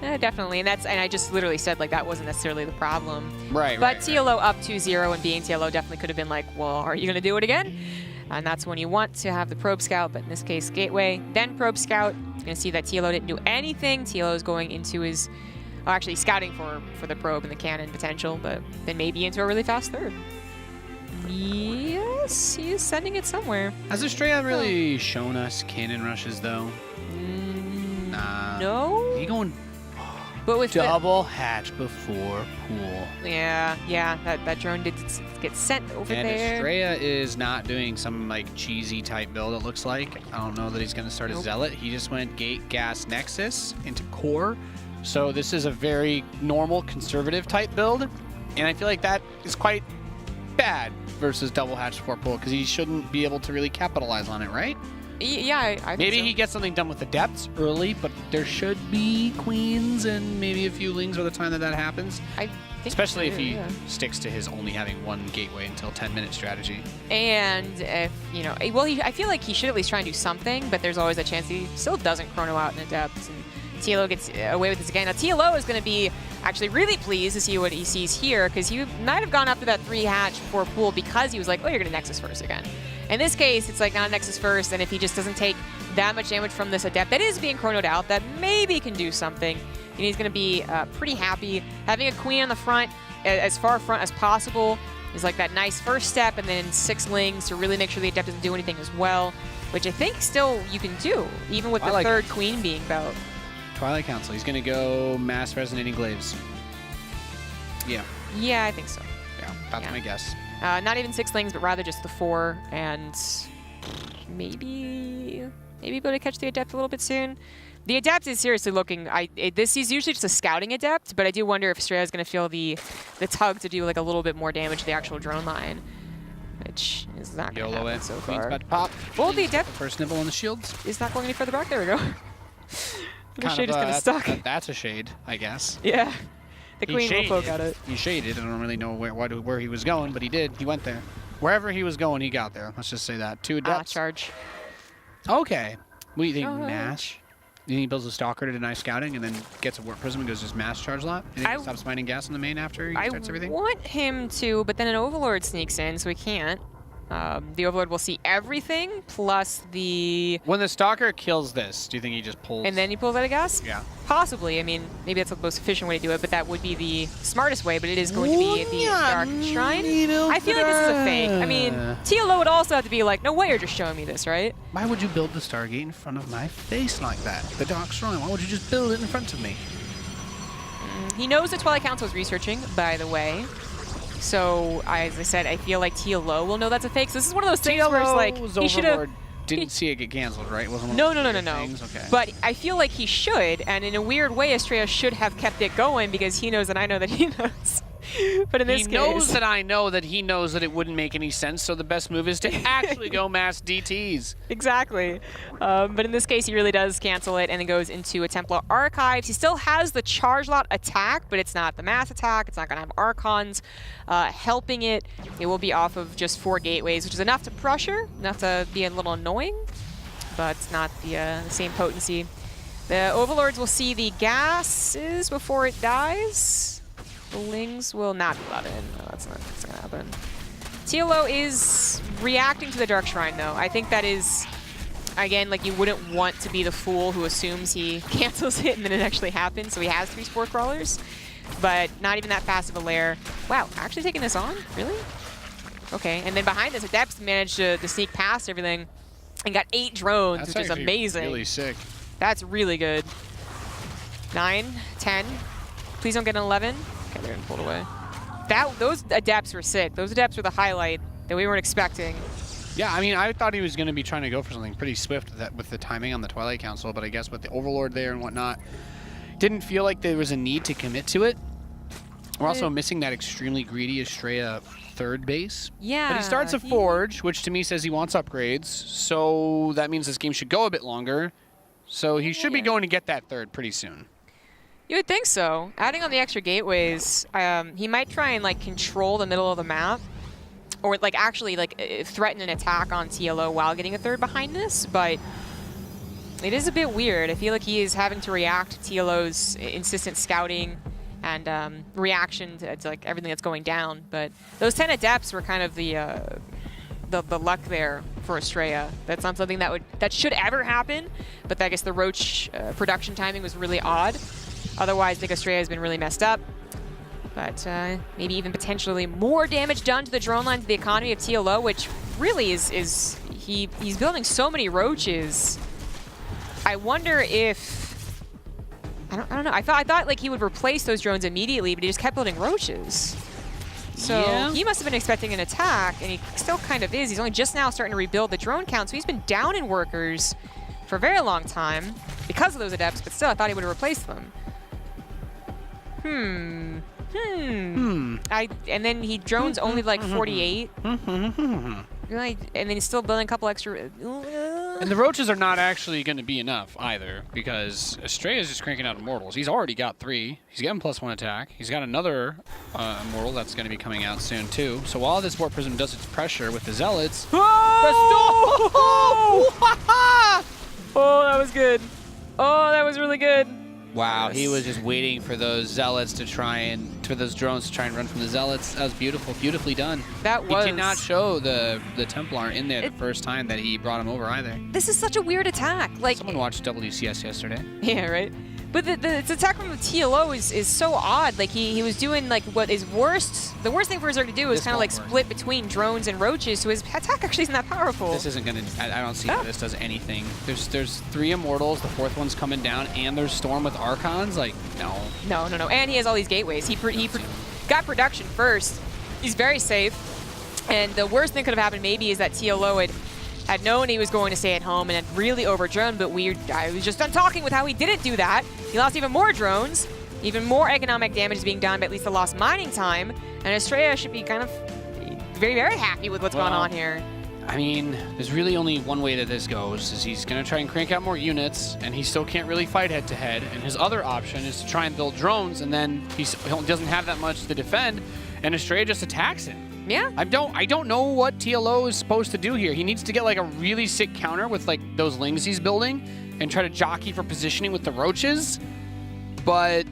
definitely. And I just literally said, like, that wasn't necessarily the problem. Right, But TLO up 2-0, and being TLO definitely could have been like, well, are you going to do it again? And that's when you want to have the probe scout, but in this case, gateway, then probe scout. You're going to see that TLO didn't do anything. TLO is going into his, well, actually scouting for the probe and the cannon potential, but then maybe into a really fast third. Yes, he is sending it somewhere. Has Astrea really shown us cannon rushes, though? Nah. No. He going but with double hatch before pool. Yeah, that drone did get sent over and there. And Astrea is not doing some like cheesy type build, it looks like. I don't know that he's going to start a Zealot. He just went Gate, Gas, Nexus into Core. So this is a very normal, conservative type build. And I feel like that is quite bad versus double hatch before pool because he shouldn't be able to really capitalize on it, right? Yeah, I think maybe so. he gets something done with the depths early, but there should be queens and maybe a few lings by the time that happens. I think especially if he sticks to his only having one gateway until 10-minute strategy. And if, you know, well, I feel like he should at least try and do something, but there's always a chance he still doesn't chrono out in the depths. And TLO gets away with this again. Now, TLO is going to be actually really pleased to see what he sees here because he might have gone after that 3 hatch before pool because he was like, oh, you're going to Nexus first again. In this case, it's like not Nexus first, and if he just doesn't take that much damage from this Adept that is being chronoed out, that maybe can do something, and he's going to be pretty happy. Having a queen on the front, as far front as possible, is like that nice first step, and then 6 lings to really make sure the Adept doesn't do anything as well, which I think still you can do, even with the third queen being built. Twilight Council, he's going to go Mass Resonating Glaives. Yeah. Yeah, I think so. Yeah, that's my guess. Not even 6 lings, but rather just the 4, and maybe be able to catch the Adept a little bit soon. The Adept is seriously looking. This is usually just a scouting Adept, but I do wonder if Astrea is going to feel the tug to do like a little bit more damage to the actual drone line, which is not going to happen so far. Queen's about to pop. Well, the Adept first nibble on the shields is not going any further back. There we go. The shade is kind of stuck. That's a shade, I guess. Yeah. The queen will poke at it. He shaded. I don't really know where he was going, but he did. He went there. Wherever he was going, he got there. Let's just say that. 2 Adepts. Charge. Okay. What do you think, Mass? You think he builds a Stalker to deny scouting and then gets a Warp Prism and goes just Mass Charge lot? You think he stops mining gas in the main after he starts everything? I want him to, but then an Overlord sneaks in, so he can't. The Overlord will see everything, plus the... When the Stalker kills this, do you think he just pulls... And then he pulls out a gas? Yeah. Possibly. I mean, maybe that's the most efficient way to do it, but that would be the smartest way, but it is going to be the Dark Shrine. I feel like this is a fake. I mean, TLO would also have to be like, no way you're just showing me this, right? Why would you build the Stargate in front of my face like that? The Dark Shrine, why would you just build it in front of me? He knows that Twilight Council is researching, by the way. So, as I said, I feel like TLO will know that's a fake. So this is one of those things where it's like, he should have... Didn't see it get canceled, right? Wasn't no. Okay. But I feel like he should, and in a weird way, Astrea should have kept it going because he knows that I know that he knows. But in this case... He knows that I know that he knows that it wouldn't make any sense, so the best move is to actually go Mass DTs. Exactly. But in this case, he really does cancel it and then goes into a Templar Archives. He still has the Charge Lot attack, but it's not the Mass attack. It's not going to have Archons helping it. It will be off of just 4 gateways, which is enough to pressure, enough to be a little annoying, but it's not the same potency. The Overlords will see the gases before it dies. The Lings will not be allowed in. No, that's not going to happen. TLO is reacting to the Dark Shrine, though. I think that is, again, like you wouldn't want to be the fool who assumes he cancels it and then it actually happens. So he has 3 Spore Crawlers, but not even that fast of a lair. Wow, actually taking this on? Really? Okay, and then behind this, Adepts managed to sneak past everything and got 8 drones, which is amazing. Really sick. That's really good. 9, 10. Please don't get an 11. Okay, they're pulled away. Those Adepts were sick. Those Adepts were the highlight that we weren't expecting. Yeah, I mean, I thought he was going to be trying to go for something pretty swift with the timing on the Twilight Council, but I guess with the Overlord there and whatnot, didn't feel like there was a need to commit to it. We're also missing that extremely greedy Astrea 3rd base. Yeah. But he starts a Forge, which to me says he wants upgrades, so that means this game should go a bit longer. So he should be going to get that 3rd pretty soon. You would think so. Adding on the extra gateways, he might try and like control the middle of the map, or like actually like threaten an attack on TLO while getting a 3rd behind this. But it is a bit weird. I feel like he is having to react to TLO's insistent scouting and reaction to like everything that's going down. But those 10 Adepts were kind of the the luck there for Astrea. That's not something that should ever happen, but I guess the Roach production timing was really odd. Otherwise, I think Astrea has been really messed up. But maybe even potentially more damage done to the drone lines of the economy of TLO, which really he's building so many Roaches. I wonder if I don't know. I thought like he would replace those drones immediately, but he just kept building Roaches. So he must have been expecting an attack, and he still kind of is. He's only just now starting to rebuild the drone count, so he's been down in workers for a very long time because of those adepts, but still I thought he would have replaced them. And then he drones only like 48. And then he's still building a couple extra. And the Roaches are not actually going to be enough either, because Astrea is just cranking out Immortals. He's already got 3. He's getting +1 attack. He's got another Immortal that's going to be coming out soon too. So while this Warp Prism does its pressure with the Zealots... Oh, that was good. Oh, that was really good. Wow, he was just waiting for those Zealots to for those drones to try and run from the Zealots. That was beautiful, beautifully done. That was. He did not show the Templar in there the first time that he brought him over either. This is such a weird attack. Like someone watched WCS yesterday. Yeah, right. But the attack from the TLO is so odd. Like he was doing like what is worst. The worst thing for Zerg to do is kind of like split between drones and Roaches, so his attack actually isn't that powerful. This isn't gonna. I don't see how this does anything. There's 3 Immortals. The 4th one's coming down, and there's Storm with Archons. Like no. No. And he has all these gateways. He got production first. He's very safe. And the worst thing could have happened maybe is that TLO had known he was going to stay at home and had really overdroned, but I was just done talking with how he didn't do that. He lost even more drones, even more economic damage is being done, but at least the lost mining time, and Astrea should be kind of very, very happy with what's going on here. I mean, there's really only one way that this goes, is he's going to try and crank out more units, and he still can't really fight head-to-head, and his other option is to try and build drones, and then he doesn't have that much to defend, and Astrea just attacks him. Yeah. I don't know what TLO is supposed to do here. He needs to get like a really sick counter with like those lings he's building and try to jockey for positioning with the Roaches. But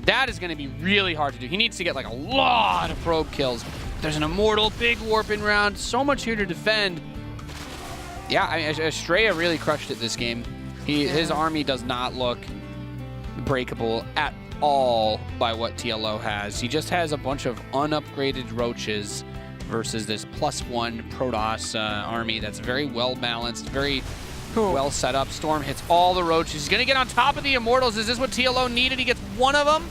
that is going to be really hard to do. He needs to get like a lot of probe kills. There's an Immortal, big warping round, so much here to defend. Yeah, I mean, Astrea really crushed it this game. His army does not look breakable at all by what TLO has. He just has a bunch of unupgraded Roaches versus this +1 Protoss army that's very well balanced, very well set up. Storm hits all the Roaches. He's gonna get on top of the Immortals. Is this what TLO needed? He gets one of them.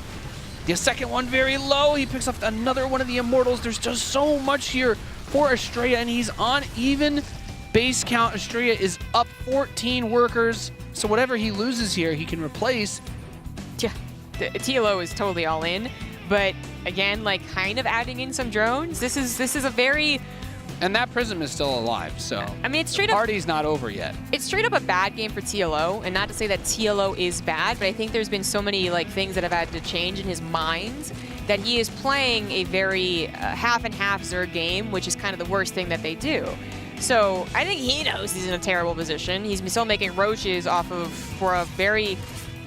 The second one very low. He picks up another one of the Immortals. There's just so much here for Astrea, and he's on even base count. Astrea is up 14 workers, so whatever he loses here, he can replace. Yeah, the TLO is totally all in. But again, like kind of adding in some drones. This is a very... And that Prism is still alive, so... I mean, it's straight up... The party's not over yet. It's straight up a bad game for TLO, and not to say that TLO is bad, but I think there's been so many like things that have had to change in his mind that he is playing a very half and half Zerg game, which is kind of the worst thing that they do. So I think he knows he's in a terrible position. He's still making Roaches off of, for a very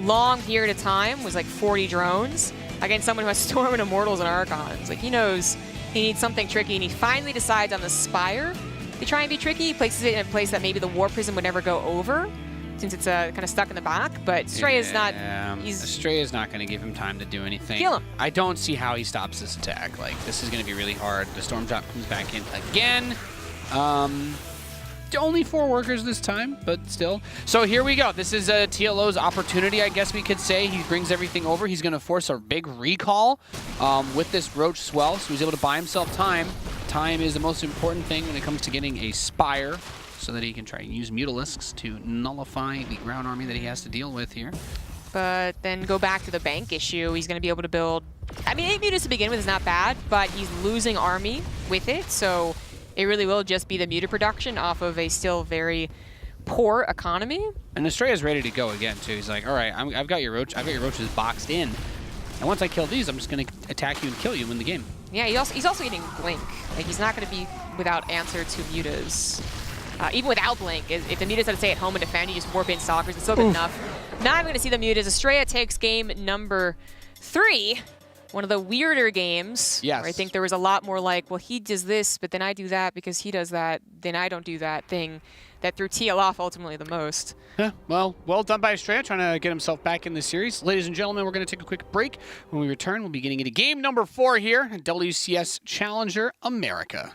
long period of time, was like 40 drones. Against someone who has Storm and Immortals and Archons. Like, he knows he needs something tricky, and he finally decides on the Spire to try and be tricky. He places it in a place that maybe the Warp Prism would never go over, since it's kind of stuck in the back. But Astrea is not... Astrea is not going to give him time to do anything. Kill him. I don't see how he stops this attack. Like, this is going to be really hard. The Storm Drop comes back in again. Only 4 workers this time, but still. So here we go. This is TLO's opportunity, I guess we could say. He brings everything over. He's going to force a big recall with this Roach swell, so he's able to buy himself time. Time is the most important thing when it comes to getting a Spire, so that he can try and use Mutalisks to nullify the ground army that he has to deal with here. But then go back to the bank issue. He's going to be able to build... I mean, 8 Mutas to begin with is not bad, but he's losing army with it, so... It really will just be the Muta production off of a still very poor economy. And Astrea's ready to go again too. He's like, all right, I've got your Roaches boxed in, and once I kill these, I'm just gonna attack you and kill you in the game. Yeah, he's also getting Blink. Like, he's not gonna be without answer to Mutas. Even without Blink, if the Mutas had to stay at home and defend, you just warp in Stalkers. It's still good enough. Now I'm gonna see the Mutas. Astrea takes game number 3. one of the weirder games. Yes. Where I think there was a lot more like, well, he does this, but then I do that because he does that, then I don't do that thing that threw TL off ultimately the most. Yeah, well done by Astrea, trying to get himself back in the series. Ladies and gentlemen, we're going to take a quick break. When we return, we'll be getting into game number 4 here at WCS Challenger America.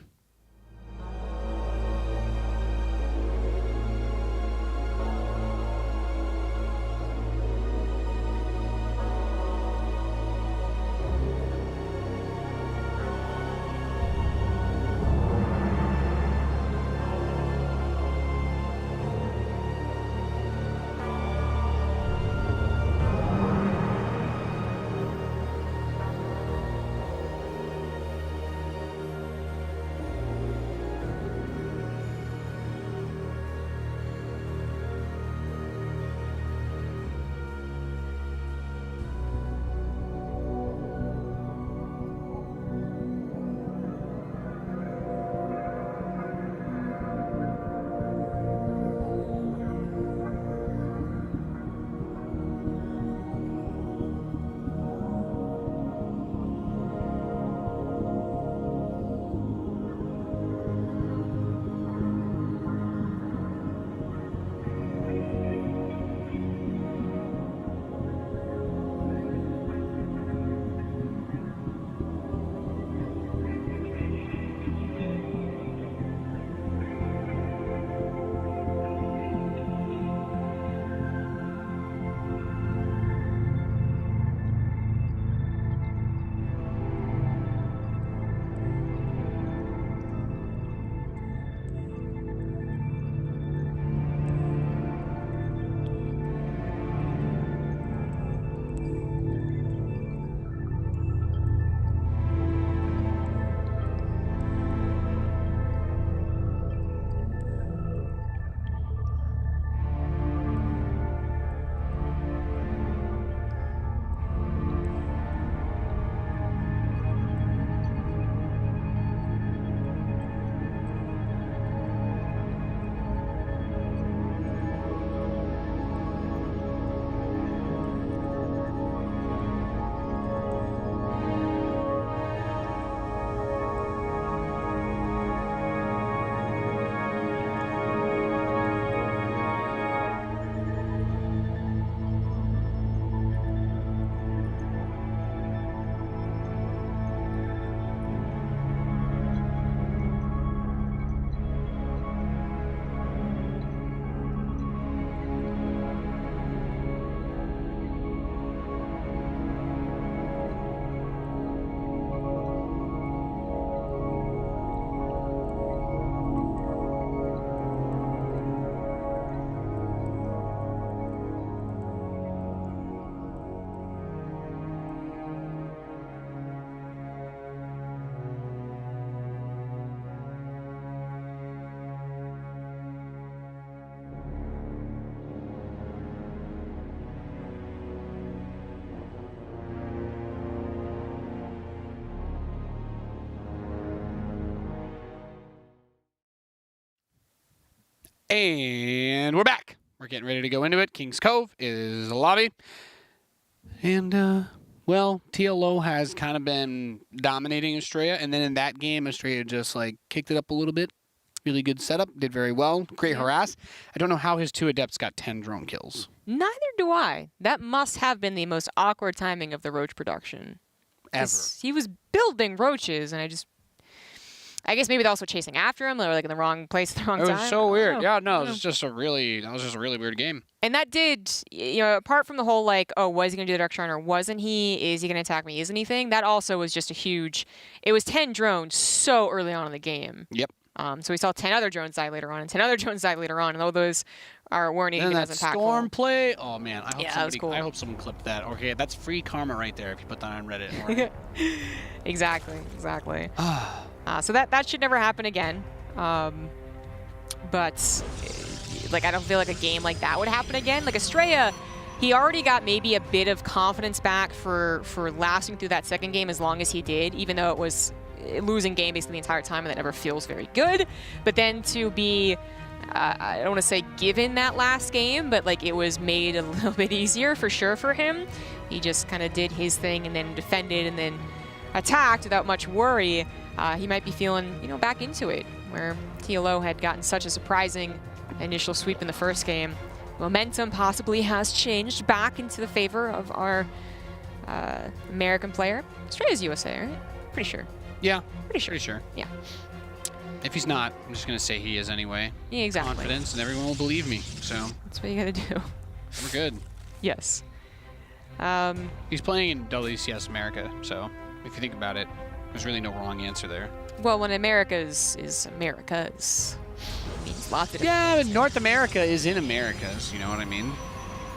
And we're back. We're getting ready to go into it. King's Cove is the lobby. And, well, TLO has kind of been dominating Astrea. And then in that game, Astrea just, like, kicked it up a little bit. Really good setup. Did very well. Great harass. I don't know how his 2 Adepts got 10 drone kills. Neither do I. That must have been the most awkward timing of the roach production. Ever. He was building roaches, and I guess maybe they're also chasing after him. They were like in the wrong place at the wrong time. It was so weird. Yeah, no, it was just a really weird game. And that did, apart from the whole like, oh, was he going to do the Dark Shrine or wasn't he? Is he going to attack me? Isn't he thing? That also was just a huge, it was 10 drones so early on in the game. Yep. So we saw 10 other drones die later on and 10 other drones die later on. And all those weren't even as impactful. Storm play. Oh, man. That was cool. I hope someone clipped that. Okay, that's free karma right there if you put that on Reddit. Exactly. So that should never happen again. But like I don't feel like a game like that would happen again. Like Astrea, he already got maybe a bit of confidence back for lasting through that second game as long as he did, even though it was a losing game basically the entire time, and that never feels very good. But then to be, I don't want to say given that last game, but like it was made a little bit easier for sure for him. he just kind of did his thing and then defended and then attacked without much worry, he might be feeling, you know, back into it, where TLO had gotten such a surprising initial sweep in the first game. Momentum possibly has changed back into the favor of our American player. Astrea's USA, right? Pretty sure. Yeah. Pretty sure. Yeah. If he's not, I'm just going to say he is anyway. Yeah, exactly. Confidence, and everyone will believe me, so. That's what you got to do. We're good. Yes. He's playing in WCS America, so if you think about it, there's really no wrong answer there. Well, when America's is America's, it means lots of different Yeah, things. but North America is in Americas, you know what I mean?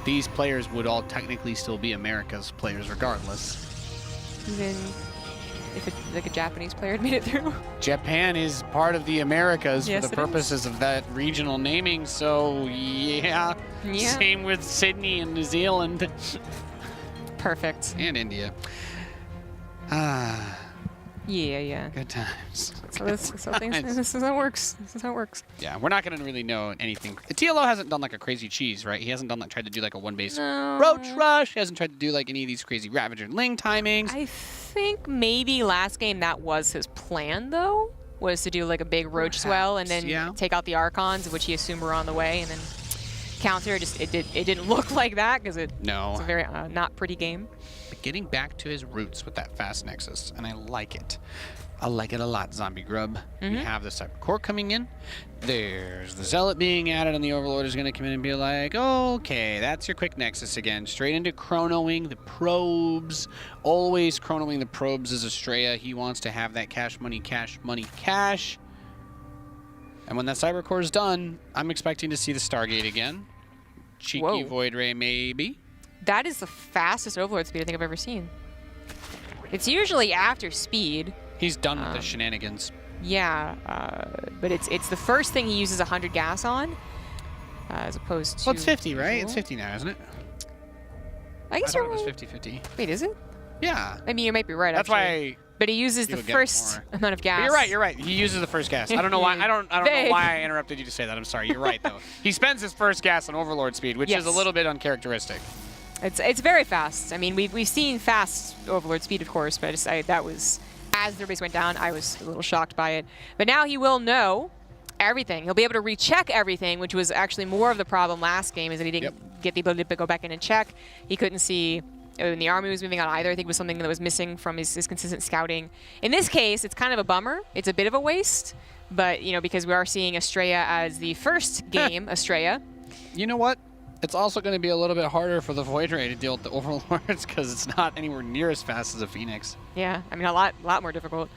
These players would all technically still be America's players regardless. Even if like a Japanese player had made it through. Japan is part of the Americas Yes, for the it purposes of that regional naming, so yeah. Same with Sydney and New Zealand. Perfect. And India. Yeah. Good times. This is how it works. This is how it works. Yeah, we're not going to really know anything. The TLO hasn't done like a crazy cheese, right? He hasn't done like tried to do like a one-base roach rush. He hasn't tried to do like any of these crazy Ravager Ling timings. I think maybe last game that was his plan, though, was to do like a big roach swell and then take out the Archons, which he assumed were on the way, and then counter. Just it didn't look like that because it's a very not pretty game. But getting back to his roots with that fast Nexus, and I like it. I like it a lot, Zombie Grub. We have the Cyber Core coming in. There's the Zealot being added, and the Overlord is going to come in and be like, okay, that's your quick Nexus again. Straight into chronoing the probes. Always chronoing the probes is Astrea. He wants to have that cash money, cash money, cash. And when that Cyber Core is done, I'm expecting to see the Stargate again. Cheeky Void Ray, maybe. That is the fastest Overlord speed I think I've ever seen. It's usually after speed. He's done with the shenanigans. Yeah, but it's the first thing he uses 100 gas on, as opposed to... Well, it's 50, right? It's 50 now, isn't it? I guess thought it was 50-50. Wait, is it? Yeah. I mean, you might be right, That's actually. why... But he uses the first amount of gas. But you're right. He uses the first gas. I don't know why. I don't know why I interrupted you to say that. I'm sorry. You're right, though. He spends his first gas on Overlord speed, which is a little bit uncharacteristic. It's very fast. I mean, we've seen fast Overlord speed, of course, but that was... As their base went down, I was a little shocked by it. But now he will know everything. He'll be able to recheck everything, which was actually more of the problem last game, is that he didn't get the ability to go back in and check. He couldn't see when the army was moving on either. I think it was something that was missing from his consistent scouting. In this case, it's kind of a bummer. It's a bit of a waste, but, you know, because we are seeing Astrea as the first game, Astrea. You know what? It's also going to be a little bit harder for the Void Ray to deal with the Overlords because it's not anywhere near as fast as a Phoenix. Yeah, I mean, a lot more difficult.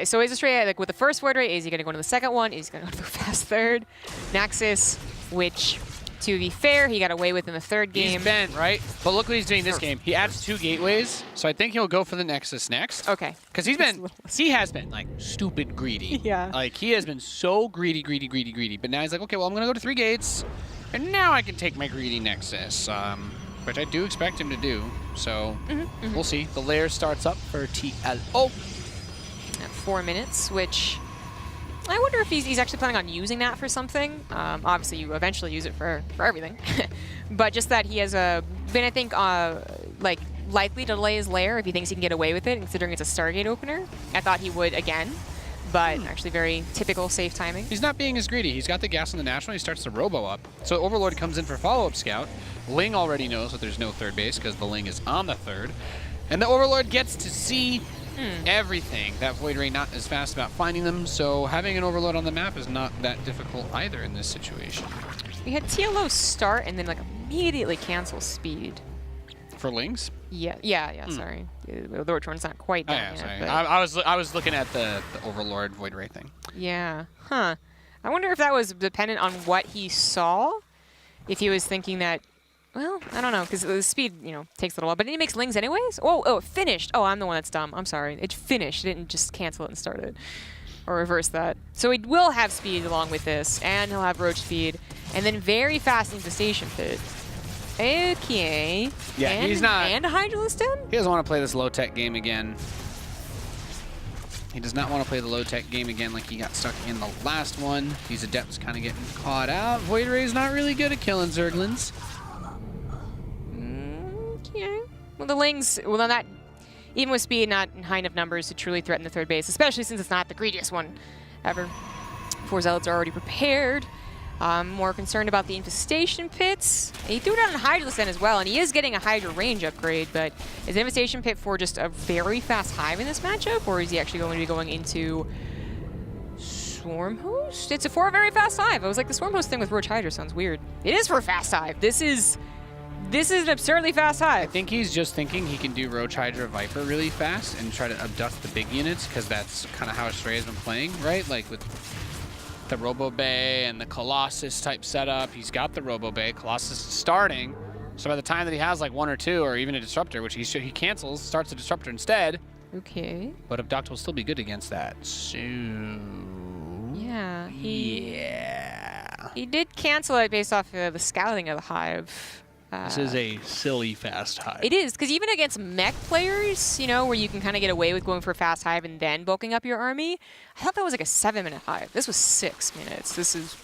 So is Astrea, like with the first Void Ray, is he going to go to the second one? Is he going to go to the fast third? Nexus, which, to be fair, he got away with in the third game. He's been, right? But look what he's doing this game. He adds 2 gateways, so I think he'll go for the Nexus next. Okay. Because he has been, like, stupid greedy. Yeah. Like, he has been so greedy. But now he's like, okay, well, I'm going to go to 3 gates. And now I can take my greedy Nexus, which I do expect him to do. So we'll see. The lair starts up for TLO. At 4 minutes, which I wonder if he's actually planning on using that for something. Obviously, you eventually use it for everything. But just that he has been, I think, like likely to delay his lair if he thinks he can get away with it, considering it's a Stargate opener. I thought he would again. But actually very typical safe timing. He's not being as greedy. He's got the gas on the National. He starts to robo up. So Overlord comes in for follow-up scout. Ling already knows that there's no third base because the Ling is on the third. And the Overlord gets to see everything. That Void Ray not as fast about finding them. So having an Overlord on the map is not that difficult either in this situation. We had TLO start and then like immediately cancel speed. For Lings? Yeah, sorry. The Roach Run's not quite done yet. Sorry. But I was looking at the Overlord Void Ray thing. Yeah. Huh. I wonder if that was dependent on what he saw. If he was thinking that, well, I don't know, because the speed, you know, takes a little while. But he makes Lings anyways? Oh, it finished. Oh, I'm the one that's dumb. I'm sorry. It finished. It didn't just cancel it and start it. Or reverse that. So he will have speed along with this, and he'll have Roach speed, and then very fast infestation pit. Okay. Yeah, and, he's not. And Hydraliston? He doesn't want to play this low-tech game again. He does not want to play the low-tech game again like he got stuck in the last one. These Adepts kind of getting caught out. Void Ray's not really good at killing Zerglings. Okay. Well, the Lings, well, not even with speed, not in high enough numbers to truly threaten the third base, especially since it's not the greediest one ever. 4 Zealots are already prepared. I'm more concerned about the infestation pits. He threw down a Hydralisk then as well, and he is getting a Hydra range upgrade, but is the infestation pit for just a very fast hive in this matchup, or is he actually going to be going into Swarm Host? It's for a very fast hive. I was like, the Swarm Host thing with Roach Hydra sounds weird. It is for a fast hive. This is an absurdly fast hive. I think he's just thinking he can do Roach Hydra Viper really fast and try to abduct the big units, because that's kind of how Astrea's been playing, right? Like with the Robo Bay and the Colossus type setup. He's got the Robo Bay. Colossus is starting. So by the time that he has like 1 or 2 or even a Disruptor, which he cancels, starts a Disruptor instead. Okay. But Abduct will still be good against that. So yeah, he did cancel it based off of the scouting of the hive. This is a silly fast hive. It is, because even against mech players, you know, where you can kind of get away with going for a fast hive and then bulking up your army, I thought that was like a 7-minute hive. This was 6 minutes. This is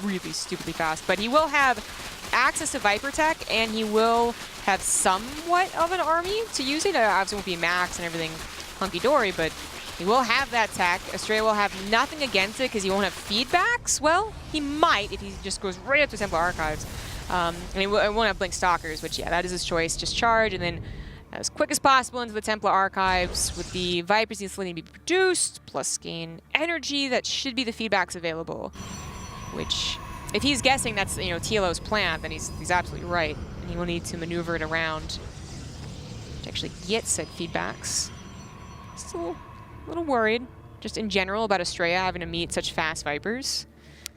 really stupidly fast. But he will have access to Viper Tech, and he will have somewhat of an army to use it. Obviously, won't be max and everything hunky-dory, but he will have that tech. Astrea will have nothing against it because he won't have feedbacks. Well, he might if he just goes right up to Templar Archives. And he won't have Blink Stalkers, which, yeah, that is his choice. Just charge, and then as quick as possible into the Templar Archives with the Vipers needing to be produced, plus gain energy. That should be the feedbacks available. Which, if he's guessing that's, you know, TLO's plan, then he's absolutely right. And he will need to maneuver it around to actually get said feedbacks. Still a little worried, just in general, about Astrea having to meet such fast Vipers.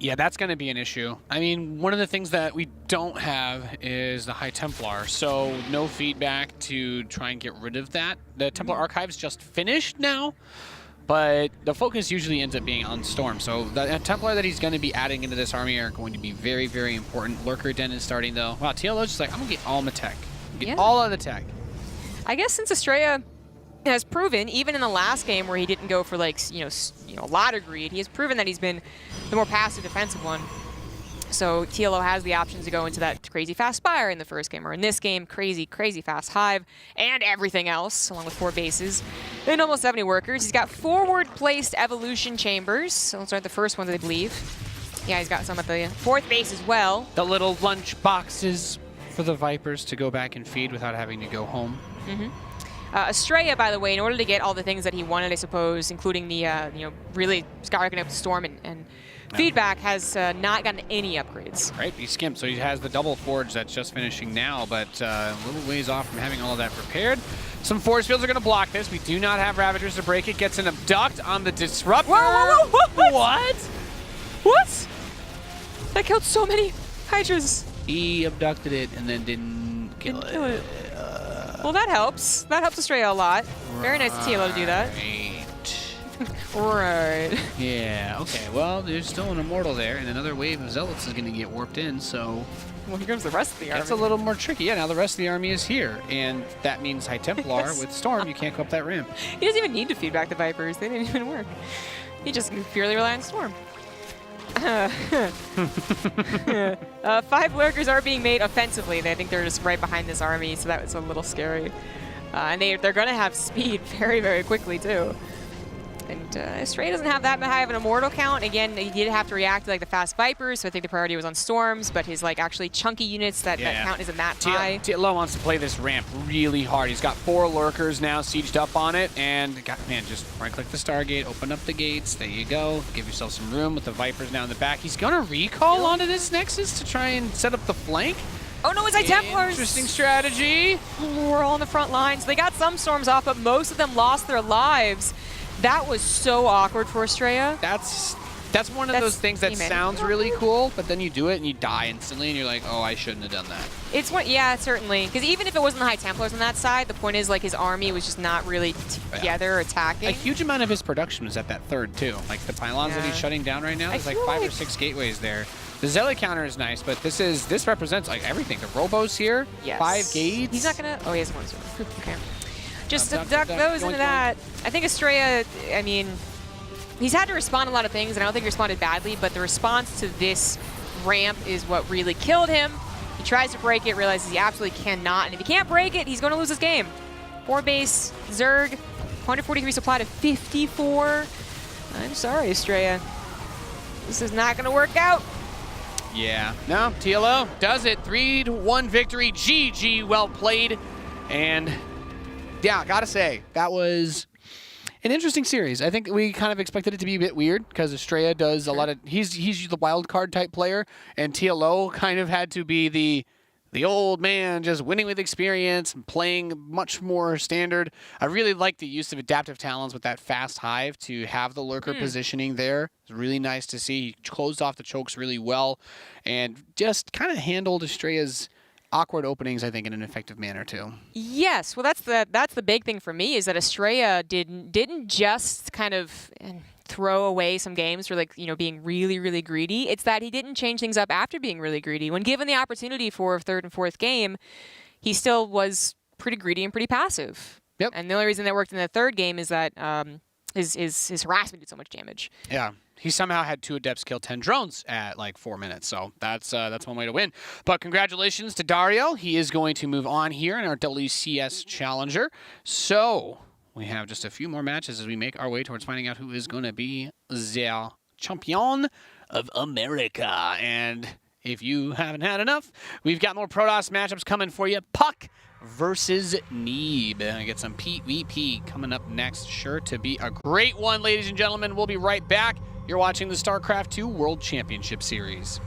Yeah, that's going to be an issue. I mean, one of the things that we don't have is the High Templar, so no feedback to try and get rid of that. The Templar Archives just finished now, but the focus usually ends up being on Storm. So the Templar that he's going to be adding into this army are going to be very, very important. Lurker Den is starting, though. Wow, TLO's just like, I'm going to get all my tech. Get all of the tech. I guess since Astrea has proven, even in the last game where he didn't go for like a lot of greed, he has proven that he's been the more passive defensive one. So TLO has the option to go into that crazy fast Spire in the first game, or in this game, crazy fast Hive, and everything else, along with 4 bases and almost 70 workers. He's got forward-placed evolution chambers. So those are the first ones, I believe. Yeah, he's got some at the 4th base as well. The little lunch boxes for the Vipers to go back and feed without having to go home. Astrea, by the way, in order to get all the things that he wanted, I suppose, including the really skyrocketing up the Storm and feedback, has not gotten any upgrades. Right, he skimped, so he has the double forge that's just finishing now, but a little ways off from having all of that prepared. Some force fields are going to block this. We do not have Ravagers to break it. Gets an Abduct on the Disruptor. Whoa, what? What? That killed so many Hydras. He abducted it and then didn't kill it. Well, that helps. That helps Astrea a lot. Very nice of TLO to do that. Right. Yeah, okay. Well, there's still an Immortal there, and another wave of Zealots is going to get warped in, so... Well, here comes the rest of the army. That's a little more tricky. Yeah, now the rest of the army is here, and that means High Templar with Storm, you can't go up that ramp. He doesn't even need to feedback the Vipers. They didn't even work. He just purely relies on Storm. 5 lurkers are being made offensively. I think they're just right behind this army, so that was a little scary. And they're going to have speed very, very quickly, too. And Astrea doesn't have that high of an Immortal count. Again, he did have to react to like the fast Vipers, so I think the priority was on Storms, but his like actually chunky units, that count isn't that high. TLO wants to play this ramp really hard. He's got 4 lurkers now sieged up on it, and just right-click the Stargate, open up the gates. There you go. Give yourself some room with the Vipers now in the back. He's going to recall onto this Nexus to try and set up the flank. Oh no, it's High Templars! Interesting strategy. We're all on the front lines. They got some Storms off, but most of them lost their lives. That was so awkward for Astrea. That's one of those things that sounds really cool, but then you do it and you die instantly, and you're like, oh, I shouldn't have done that. Yeah, certainly. Because even if it wasn't the High Templars on that side, the point is like his army was just not really together attacking. A huge amount of his production was at that 3rd too. Like the pylons that he's shutting down right now, there's like 5 or 6 gateways there. The Zealot counter is nice, but this represents like everything. The Robos here, 5 gates. He's not gonna. Oh, he has 1. Okay. Just abduct those into that. I think Astrea, I mean, he's had to respond to a lot of things, and I don't think he responded badly, but the response to this ramp is what really killed him. He tries to break it, realizes he absolutely cannot, and if he can't break it, he's going to lose this game. 4 base, Zerg, 143 supply to 54. I'm sorry, Astrea. This is not going to work out. Yeah. No, TLO does it. 3-1 victory. GG, well played. And yeah, gotta say, that was an interesting series. I think we kind of expected it to be a bit weird because Astrea does a lot of, he's the wild card type player, and TLO kind of had to be the old man, just winning with experience and playing much more standard. I really like the use of adaptive talents with that fast hive to have the lurker positioning there. It's really nice to see. He closed off the chokes really well and just kind of handled Astrea's awkward openings, I think, in an effective manner too. Yes, well, that's the big thing for me is that Astrea didn't just kind of throw away some games for, like, you know, being really, really greedy. It's that he didn't change things up after being really greedy. When given the opportunity for a 3rd and 4th game, he still was pretty greedy and pretty passive. Yep. And the only reason that worked in the 3rd game is that his harassment did so much damage. Yeah. He somehow had 2 adepts kill 10 drones at like 4 minutes, so that's one way to win. But congratulations to Dario. He is going to move on here in our WCS Challenger. So we have just a few more matches as we make our way towards finding out who is going to be the champion of America. And if you haven't had enough, we've got more Protoss matchups coming for you. Puck versus Neeb. I get some PvP coming up next. Sure to be a great one, ladies and gentlemen. We'll be right back. You're watching the StarCraft 2 World Championship Series.